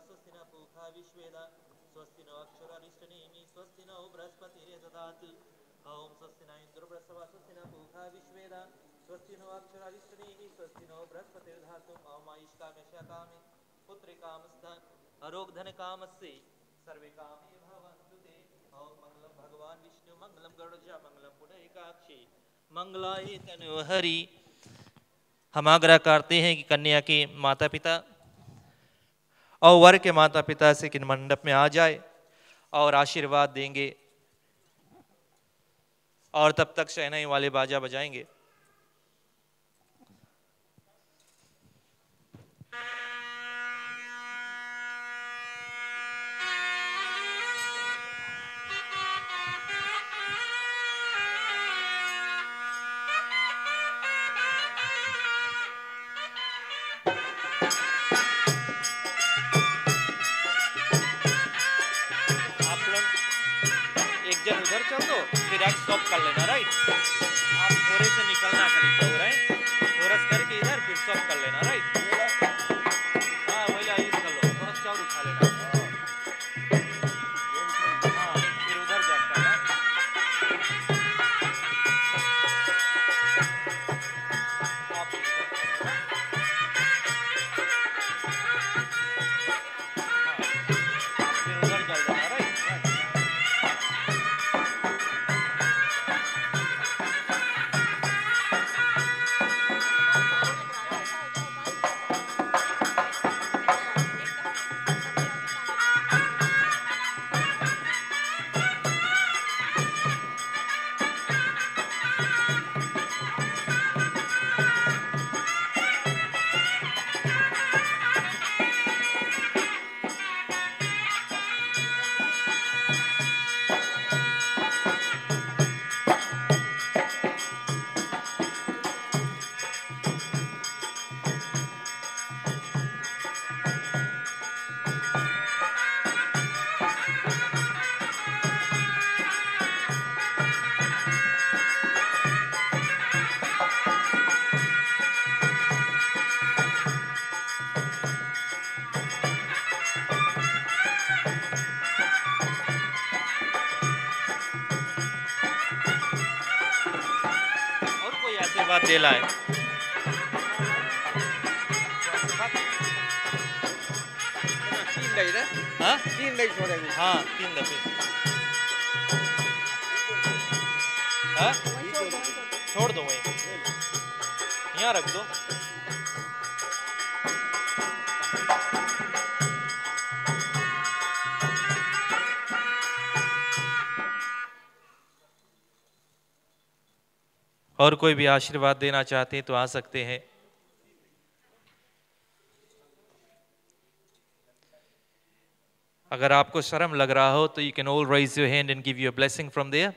स्वस्ति न पूषा विश्वेदा स्वस्ति नो अक्षरारिष्टनेमि स्वस्ति नो बृहस्पतिर्दधातु। ओम स्वस्ति न इंद्र बृहस्पति स्वस्ति न पूषा विश्वेदा स्वस्ति नो अक्षरारिष्टनेमि स्वस्ति नो बृहस्पतिर्दधातु। ओम आयुष्कामे शकामे पुत्रिकामस्थ अरोग धन कामस्य सर्वे कामे भवन्तु ते। ओम मंगलम भगवान विष्णु मंगलम गरुड़ध्वज मंगलम पुंडरीकाक्षी मंगलाय तनोहरि। हम आग्रह करते हैं कि कन्या के माता पिता और वर के माता पिता से किन मंडप में आ जाए और आशीर्वाद देंगे और तब तक शहनाई वाले बाजा बजाएंगे। उधर चल दो फिर एक स्टॉप कर लेना। राइट आप थोड़े से निकलना कहीं तो राइट थोड़ा करके इधर फिर स्टॉप कर लेना। राइट हाँ वही यूज कर लो थोड़ा चाउर उठा लेना। हाँ फिर उधर जाता है फिर उधर चल जाना। राइट आशीर्वाद दे लाए। हाँ 3 दफे। हाँ छोड़ दो वहीं, यहाँ रख दो। और कोई भी आशीर्वाद देना चाहते हैं तो आ सकते हैं। अगर आपको शर्म लग रहा हो तो you can all raise your hand and give you a blessing from there.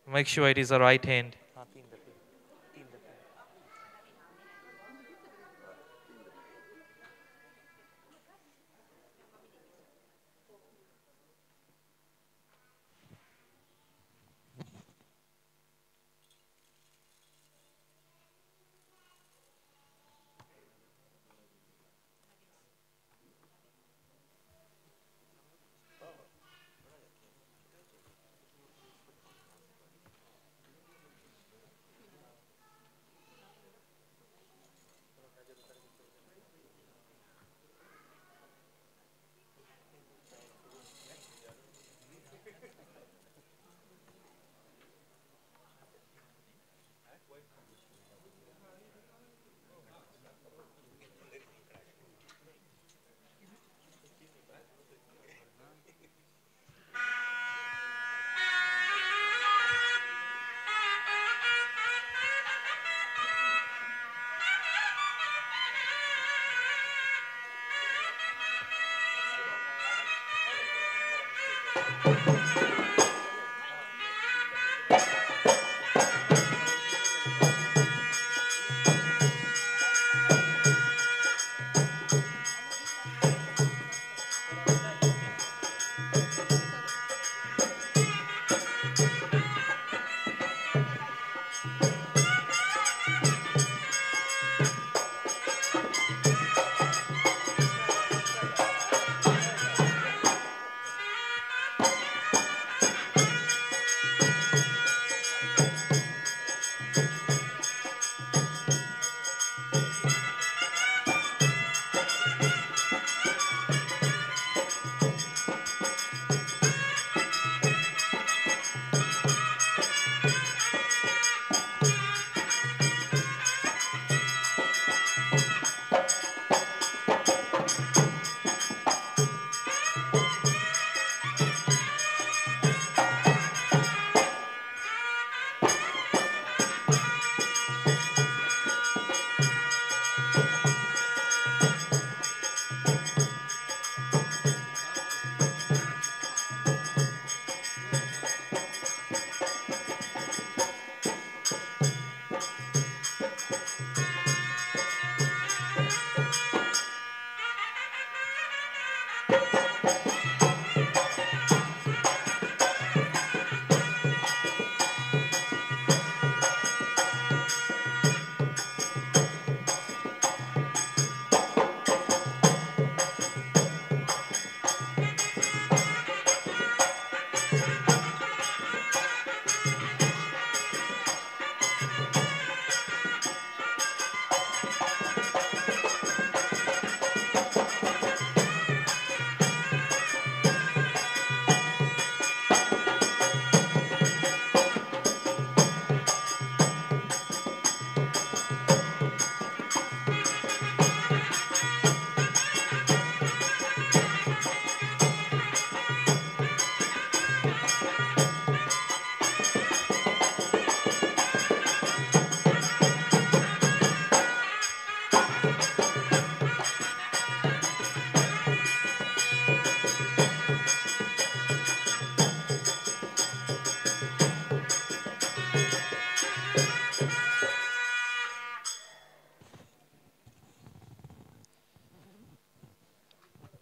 Make sure it is a right hand.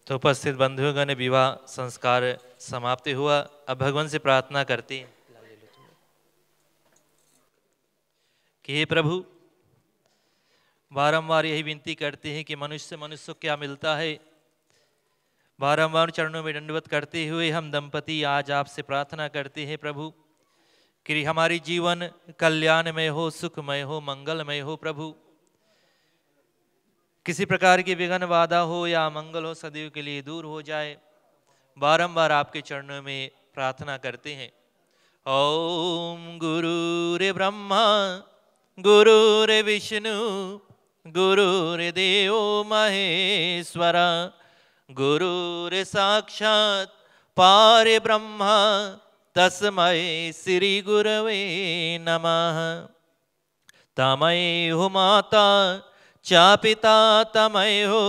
तो उपस्थित बंधुगण, विवाह संस्कार समाप्त हुआ। अब भगवान से प्रार्थना करते हैं कि हे प्रभु, बारंबार यही विनती करते हैं कि मनुष्य को क्या मिलता है। बारंबार चरणों में दंडवत करते हुए हम दंपति आज आपसे प्रार्थना करते हैं प्रभु कि हमारी जीवन कल्याणमय हो, सुखमय हो, मंगलमय हो प्रभु। किसी प्रकार की विघ्न बाधा हो या मंगल हो सदैव के लिए दूर हो जाए, बारंबार आपके चरणों में प्रार्थना करते हैं। ओम गुरुरे ब्रह्मा गुरुरे विष्णु गुरुरे देवो महेश्वरा गुरुरे साक्षात् पारे ब्रह्मा तस्मै श्री गुरवे नमः। तमयो माता च पिता तमयो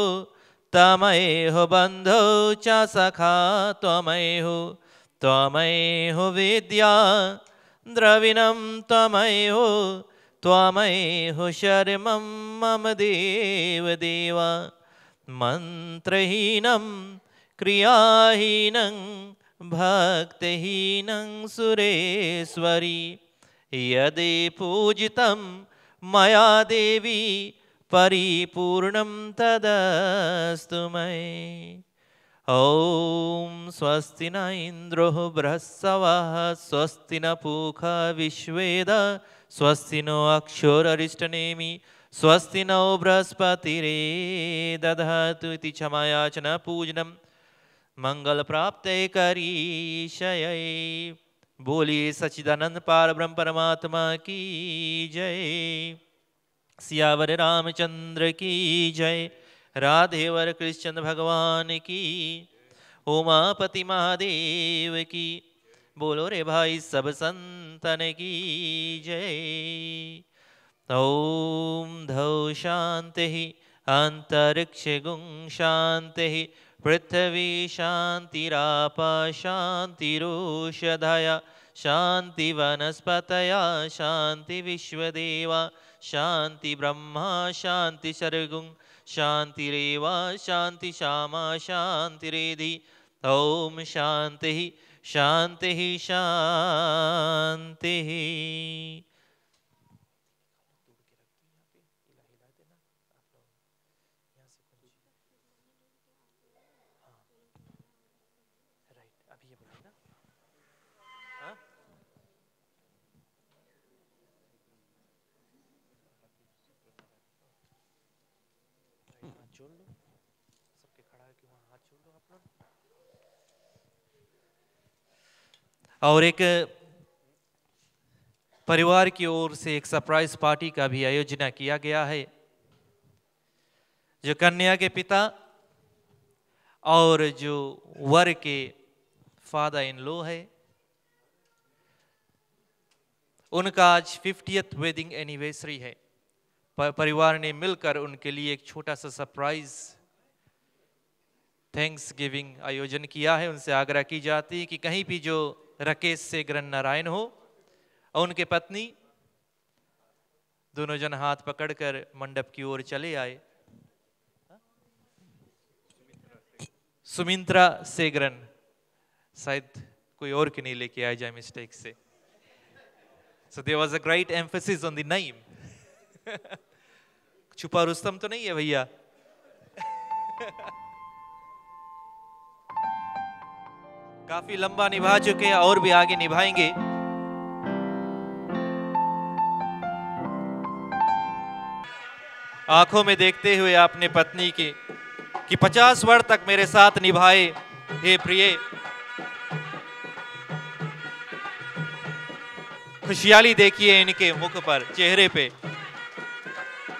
तमयो बन्धो च सखा त्वमयो त्वमयो विद्या द्रविणं त्वमयो त्वमयो शर्मं मम देव देव। मंत्रहीनं क्रियाहीनं भक्तिहीनं सुरेश्वरी यदि पूजितं मया देवी परिपूर्णं तदस्तु मयि। ओम स्वस्ति न इंद्रो बृहस्पतिः स्वस्ति न पूषा विश्वेदः स्वस्ति नो अक्षोररिष्टनेमि स्वस्ति नो बृहस्पतिर्दधातु इति क्षमायाचना पूजनम् मंगल प्राप्ते करीशयै। बोलिए सच्चिदानंद पार ब्रह्म परमात्मा की जय। सियावर रामचंद्र की जय। राधेवर कृष्ण भगवान की। उमापति महादेव की। बोलो रे भाई सब संतन की जय। ओम धौ शांति अंतरिक्ष गुं शांति पृथ्वी शांतिराप शांतिरोषधया शांति वनस्पतया शांति विश्वदेवा शांति ब्रह्मा शांति सर्गुं शांतिरेवा शांति श्यामा शांतिरेधि। ओम शांति शांति शांति। और एक परिवार की ओर से एक सरप्राइज पार्टी का भी आयोजन किया गया है। जो कन्या के पिता और जो वर के फादर इन लॉ है, उनका आज 50th वेडिंग एनिवर्सरी है। परिवार ने मिलकर उनके लिए एक छोटा सा सरप्राइज थैंक्स गिविंग आयोजन किया है। उनसे आग्रह की जाती है कि कहीं भी जो राकेश शेखर नारायण हो और उनके पत्नी दोनों जन हाथ पकड़कर मंडप की ओर चले आए। सुमित्रा सेगरन, शायद कोई और के नहीं लेके आए जाए मिस्टेक से। So there was a great emphasis on the name. छुपा रुस्तम तो नहीं है भैया। काफी लंबा निभा चुके हैं और भी आगे निभाएंगे। आंखों में देखते हुए अपने पत्नी के कि 50 वर्ष तक मेरे साथ निभाए हे प्रिय। खुशहाली देखिए इनके मुख पर, चेहरे पे।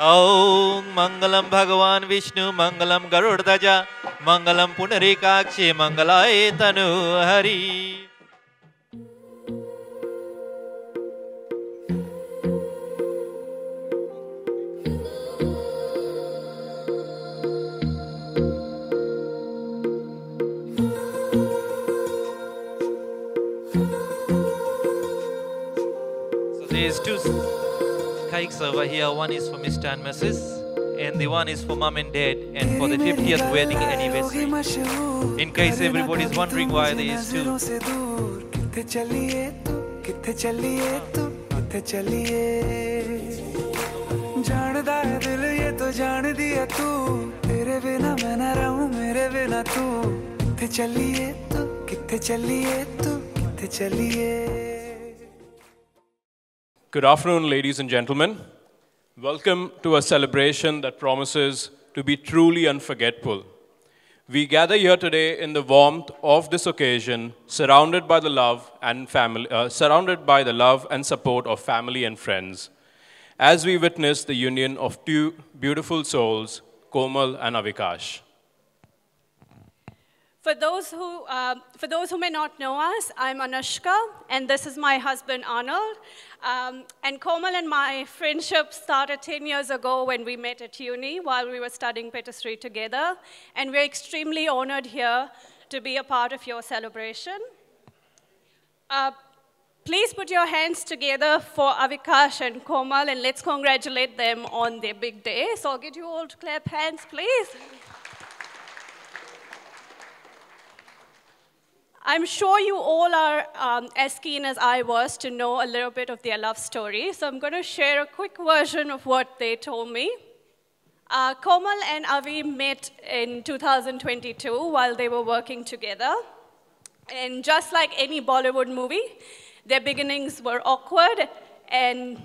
ओम मंगलम भगवान विष्णु मंगलम गरुड़ध्वजा मंगलम पुंडरीकाक्षे मंगलाय तनु Hari. There's two cakes over here. One is for Mr. and Mrs. and the one is for mom and dad and for the 50th wedding anniversary. In case everybody is wondering why there is two. किथे चलिए तू, किथे चलिए तू, किथे चलिए। जानदा है दिल ये तो जान दिया तू, तेरे बिना मैं ना रहूं मेरे बिना तू। किथे चलिए तू, किथे चलिए तू, किथे चलिए। Good afternoon, ladies and gentlemen. Welcome to a celebration that promises to be truly unforgettable. We gather here today in the warmth of this occasion, surrounded by the love and support of family and friends, as we witness the union of two beautiful souls, Komal and Avikash. For those who may not know us, I'm Anushka, and this is my husband, Arnold. And Komal and my friendship started 10 years ago when we met at uni while we were studying Petasri together. And we're extremely honored here to be a part of your celebration. Please put your hands together for Avikash and Komal, and let's congratulate them on their big day. So I'll get you all to clap hands, please. I'm sure you all are as keen as I was to know a little bit of their love story, so I'm going to share a quick version of what they told me. Komal and Avi met in 2022 while they were working together. And just like any Bollywood movie, their beginnings were awkward, and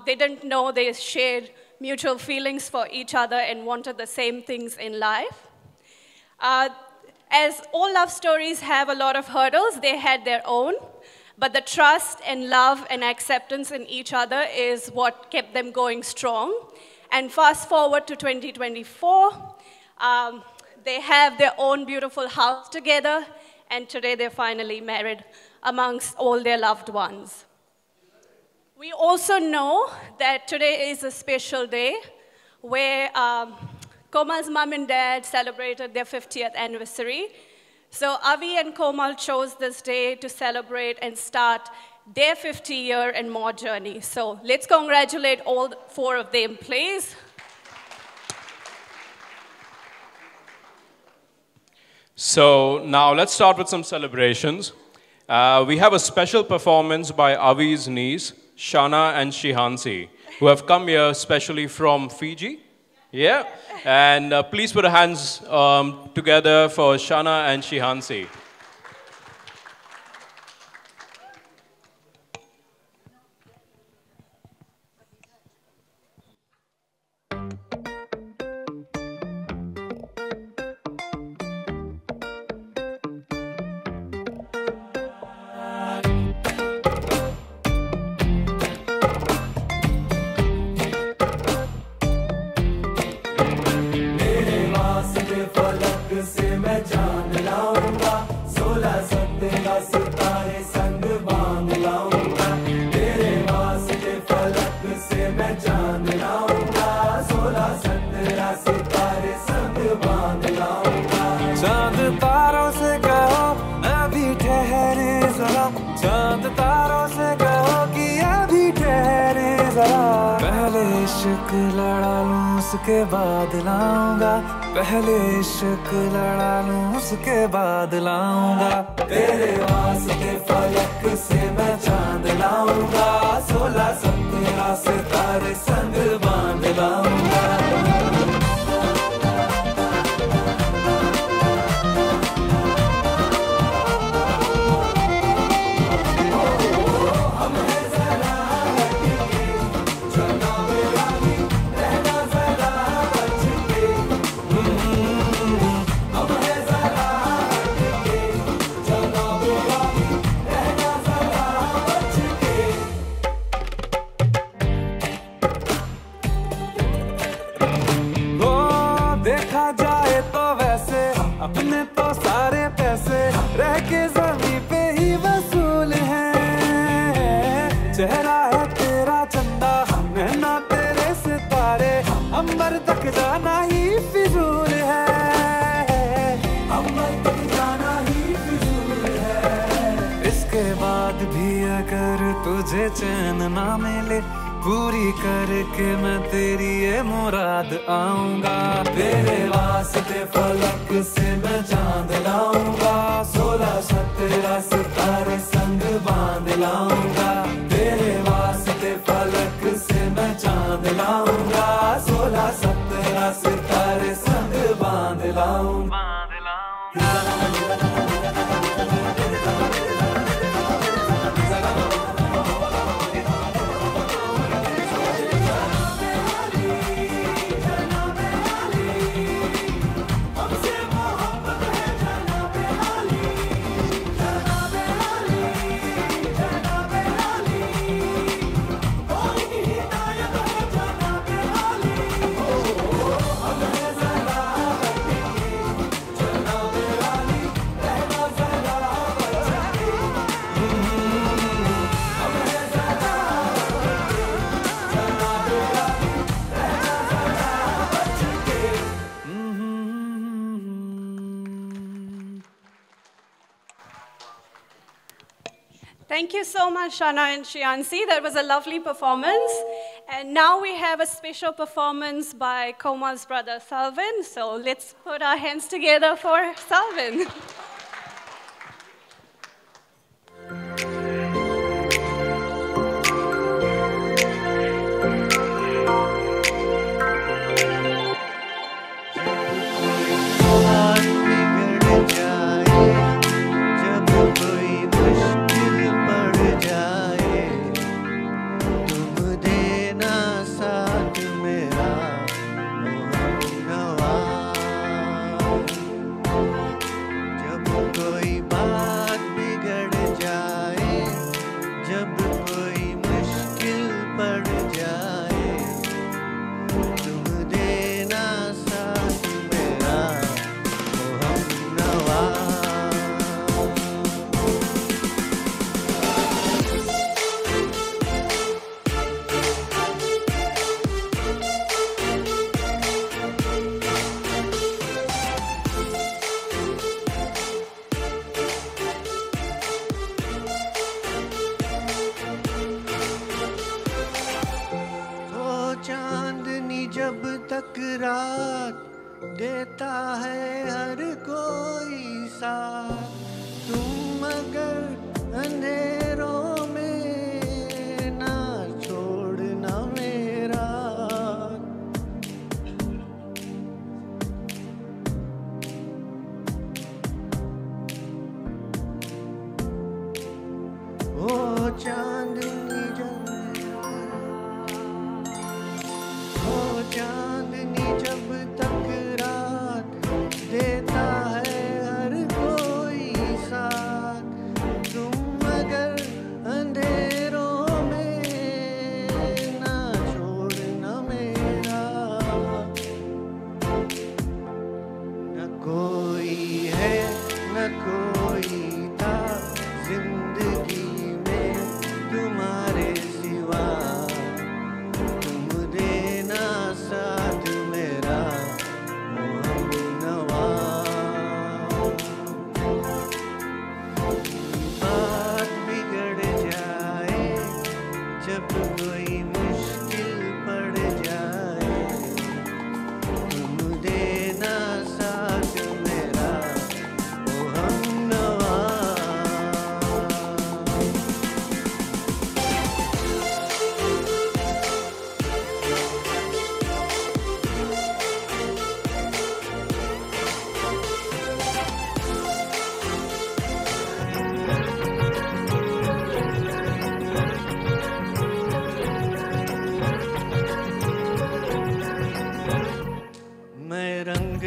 they didn't know they shared mutual feelings for each other and wanted the same things in life. As all love stories have a lot of hurdles, they had their own, but the trust and love and acceptance in each other is what kept them going strong. And fast forward to 2024, they have their own beautiful house together, and today they're finally married amongst all their loved ones. We also know that today is a special day where Komal's mom and dad celebrated their 50th anniversary. So Avi and Komal chose this day to celebrate and start their 50-year and more journey. So let's congratulate all four of them, please. So now let's start with some celebrations. We have a special performance by Avi's niece, Shana and Shihansi, who have come here specially from Fiji. Yeah, and please put your hands together for Shana and Shihansi. उसके बाद लाऊंगा पहले इश्क लड़ा लूं उसके बाद लाऊंगा तेरे वास्ते फलक से मैं चांद लाऊंगा 16-17 सितारे संग बांध लाऊंगा अपने तो सारे पैसे रह के ज़मीं पे ही वसूल हैं चेहरा है तेरा चंदा नैना तेरे सितारे अंबर तक जाना ही फिजूल है अंबर तक जाना ही फिजूल है इसके बाद भी अगर तुझे चैन ना मिले पूरी करके मैं तेरी ये मुराद आऊंगा तेरे वास्ते फलक से मैं चांद लाऊंगा 16-17 सितारे संग बांध लाऊंगा तेरे वास्ते फलक से मैं चांद लाऊंगा 16-17 सितारे संग बांध लाऊंगा Thank you so much, Shana and Shiansi. That was a lovely performance. And now we have a special performance by Komal's brother, Salvin. So let's put our hands together for Salvin.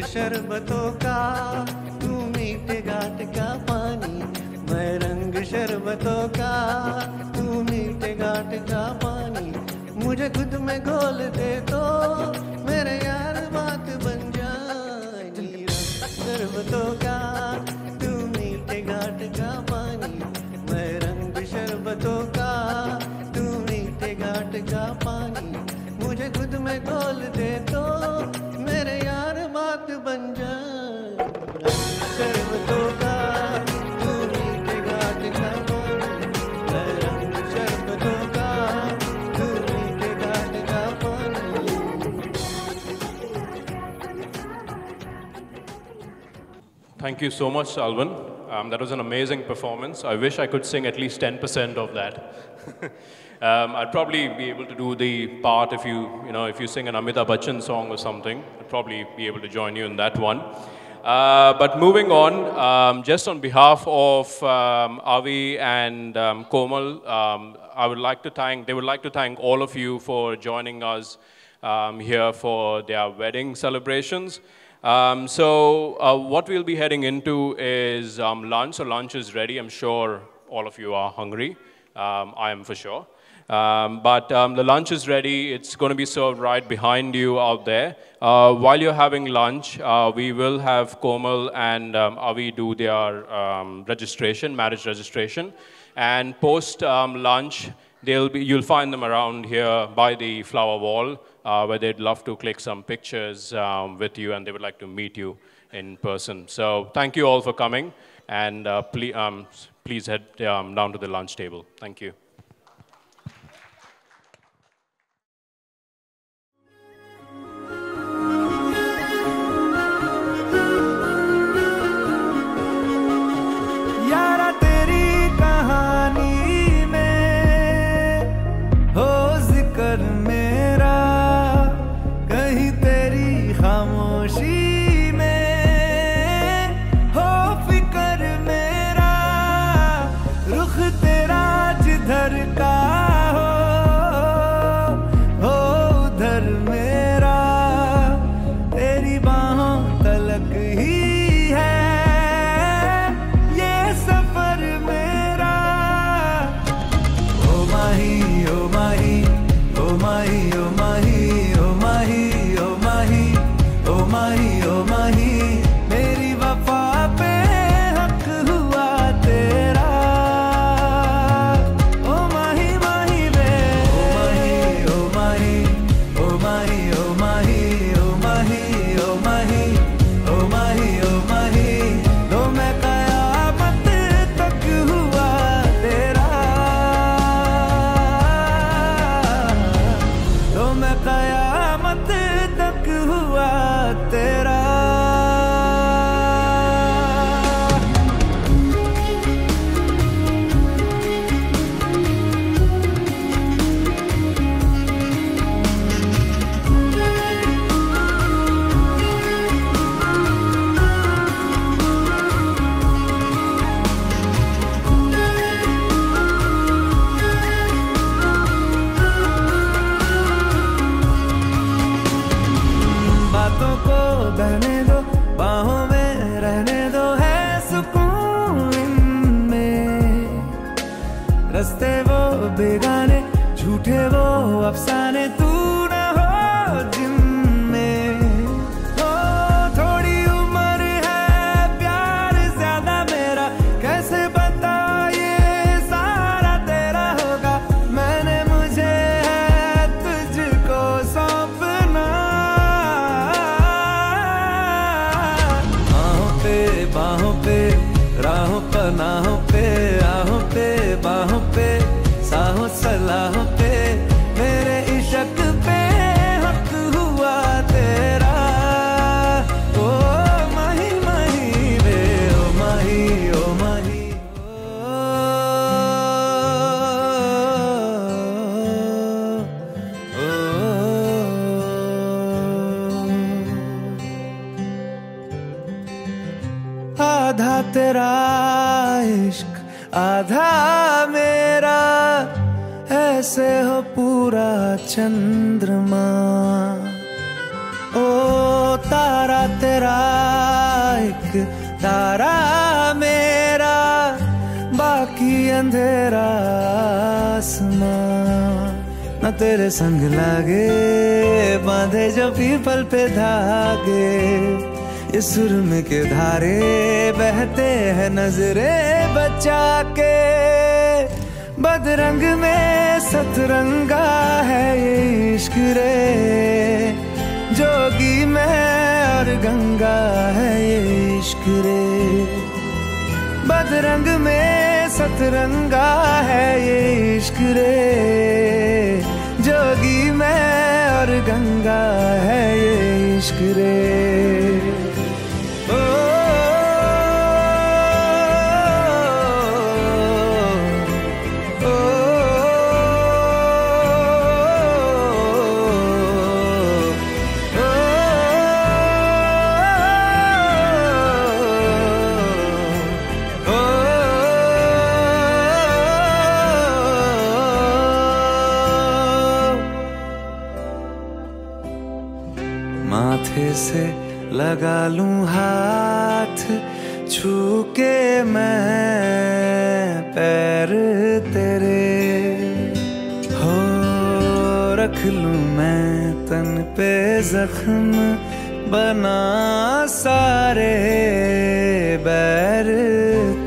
शरबतों का तू मीठे घाट का पानी, मैं रंग शरबतों का तू मीठे घाट का पानी, मुझे खुद में घोल दे तो मेरे यार बात बन जाए। रंग शरबतों का तू मीठे घाट का पानी, मैं रंग शरबतों का तू मीठे घाट का पानी, मुझे खुद में घोल दे तो मेरे यार बात बन जाए। शरबतों का तू मीठे घाट का पानी, मैं रंग शरबतों का तू मीठे घाट का पानी। Thank you so much, Salvan. That was an amazing performance. I wish I could sing at least 10% of that. I'd probably be able to do the part if you sing an Amitabh Bachchan song or something. I'd probably be able to join you in that one. But moving on, just on behalf of Avi and Komal, they would like to thank all of you for joining us here for their wedding celebrations. What we'll be heading into is lunch. So lunch is ready. I'm sure all of you are hungry. I am for sure. But the lunch is ready. It's going to be served right behind you out there. While you're having lunch, we will have Komal and Avi do their marriage registration. And post lunch, you'll find them around here by the flower wall, where they'd love to click some pictures with you, and they would like to meet you in person. So thank you all for coming, and please head down to the lunch table. Thank you. यारा तेरी कहानी में हो जिक्र मेरा, कहीं तेरी खामोशी में हो फिक्र मेरा, रुख तेरा जिधर का हो उधर मेरा, तेरी बाहों तलक ही बहने दो, बाहों में रहने दो, है सुकून इनमें, रस्ते वो बेगाने, झूठे वो अफसाने, तू न हो जिनमें। हो थोड़ी उम्र है, प्यार ज्यादा मेरा, कैसे बता ये सारा तेरा होगा, मैंने मुझे है तुझको सौंपना। बाहों पे, राहों पनाहों पे, आहों पे, बाहों पे, साहों सलाहों पे, मेरे इश्क पे हक हुआ तेरा। ओ माही माही वे, ओ माही, ओ माही, आधा तेरा इश्क आधा मेरा, ऐसे हो पूरा चंद्रमा। ओ तारा तेरा एक तारा मेरा, बाकी अंधेरा आसमां। न तेरे संग लागे बांधे जो पीपल पे धागे, ये सुरम के धारे बहते हैं नजरे बचा के। बदरंग में सतरंगा है ये इश्क रे, जोगी में और गंगा है ये इश्क रे। बदरंग में सतरंगा है ये इश्क रे, जोगी में और गंगा है ये इश्क रे। माथे से लगा लूं हाथ, छू के मैं पैर तेरे, हो रख लूं मैं तन पे जख्म, बना सारे बैर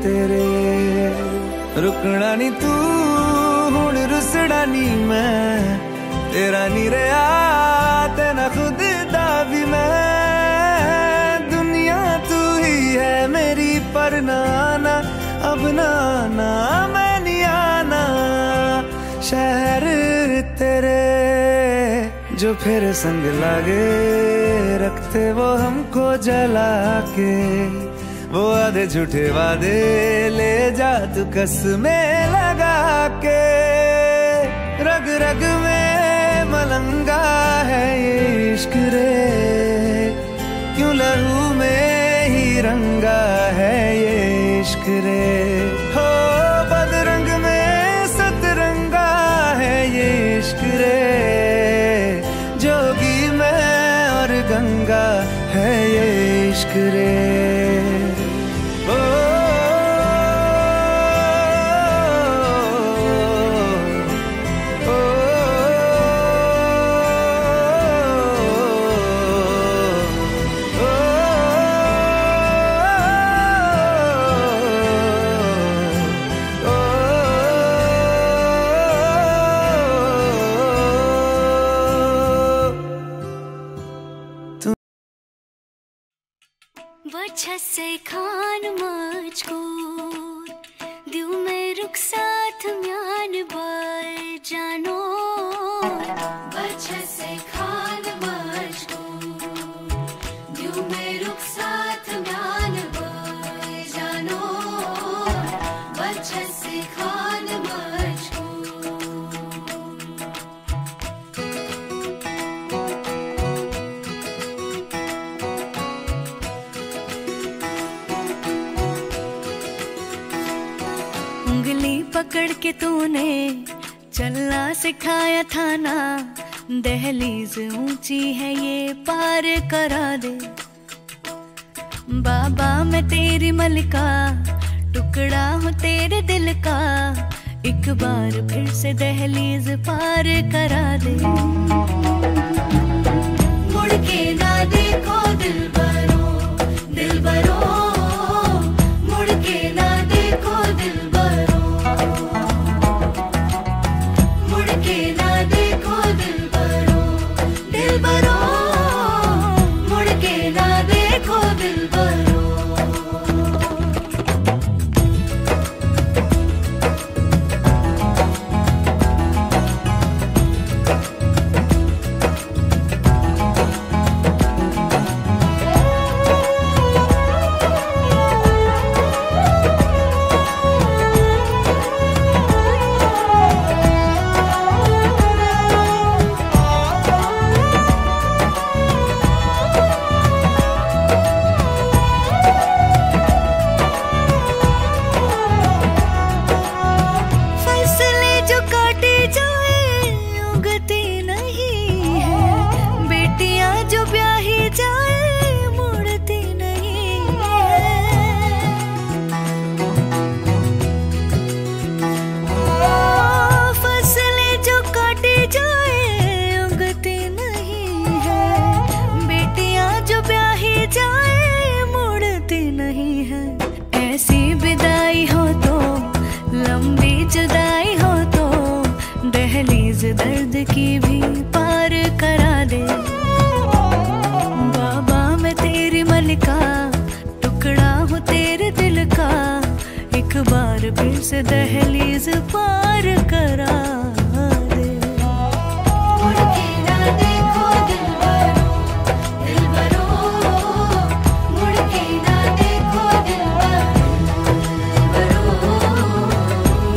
तेरे। रुकना नी तू हुण रुसड़ा नी मैं, तेरा नी रहा तेना खुद दा भी मैं। दुनिया तू ही है मेरी पर नाना, अब ना आना, मैं नहीं आना शहर तेरे जो फिर संग लागे, रखते वो हमको जला के। वो आधे झूठे वादे ले जा तू कसमें लगा के। रग रग में मलंगा है ये इश्क रे, क्यों लहू में ही रंगा है ये इश्क रे। हो बदरंग में सतरंगा है ये इश्क रे, जोगी मैं और गंगा है ये इश्क रे। वजह से खान मुझको दिल में रुख साथ म्यान बार जानो। वजह से खान मुझको दिल में रुख साथ म्यान बार जानो। वजह से खान मुझको पकड़ के तूने चलना सिखाया था ना। दहलीज ऊंची है ये पार करा दे। बाबा मैं तेरी मलिका, टुकड़ा हूँ तेरे दिल का। एक बार फिर से दहलीज पार करा दे। मुड़ के ना देखो दिलबरो, दिलबरो मुड़ के ना देखो दिलबरो। मुड़ के ना देखो दिलबरो, दिलबरो मुड़ के ना देखो दिलबरो। दर्द की भी पार करा दे। बाबा मैं तेरी मलिका, टुकड़ा हूँ तेरे दिल का। एक बार फिर से दहलीज पार करा दे। मुड़ के ना देखो दिलबरो, दिलबरो मुड़ के ना देखो दिलबरो,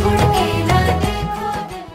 मुड़ के ना देखो दिलबरो।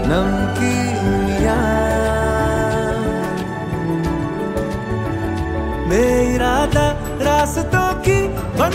नमकीनियाँ। बेइरादा रास्तों की बन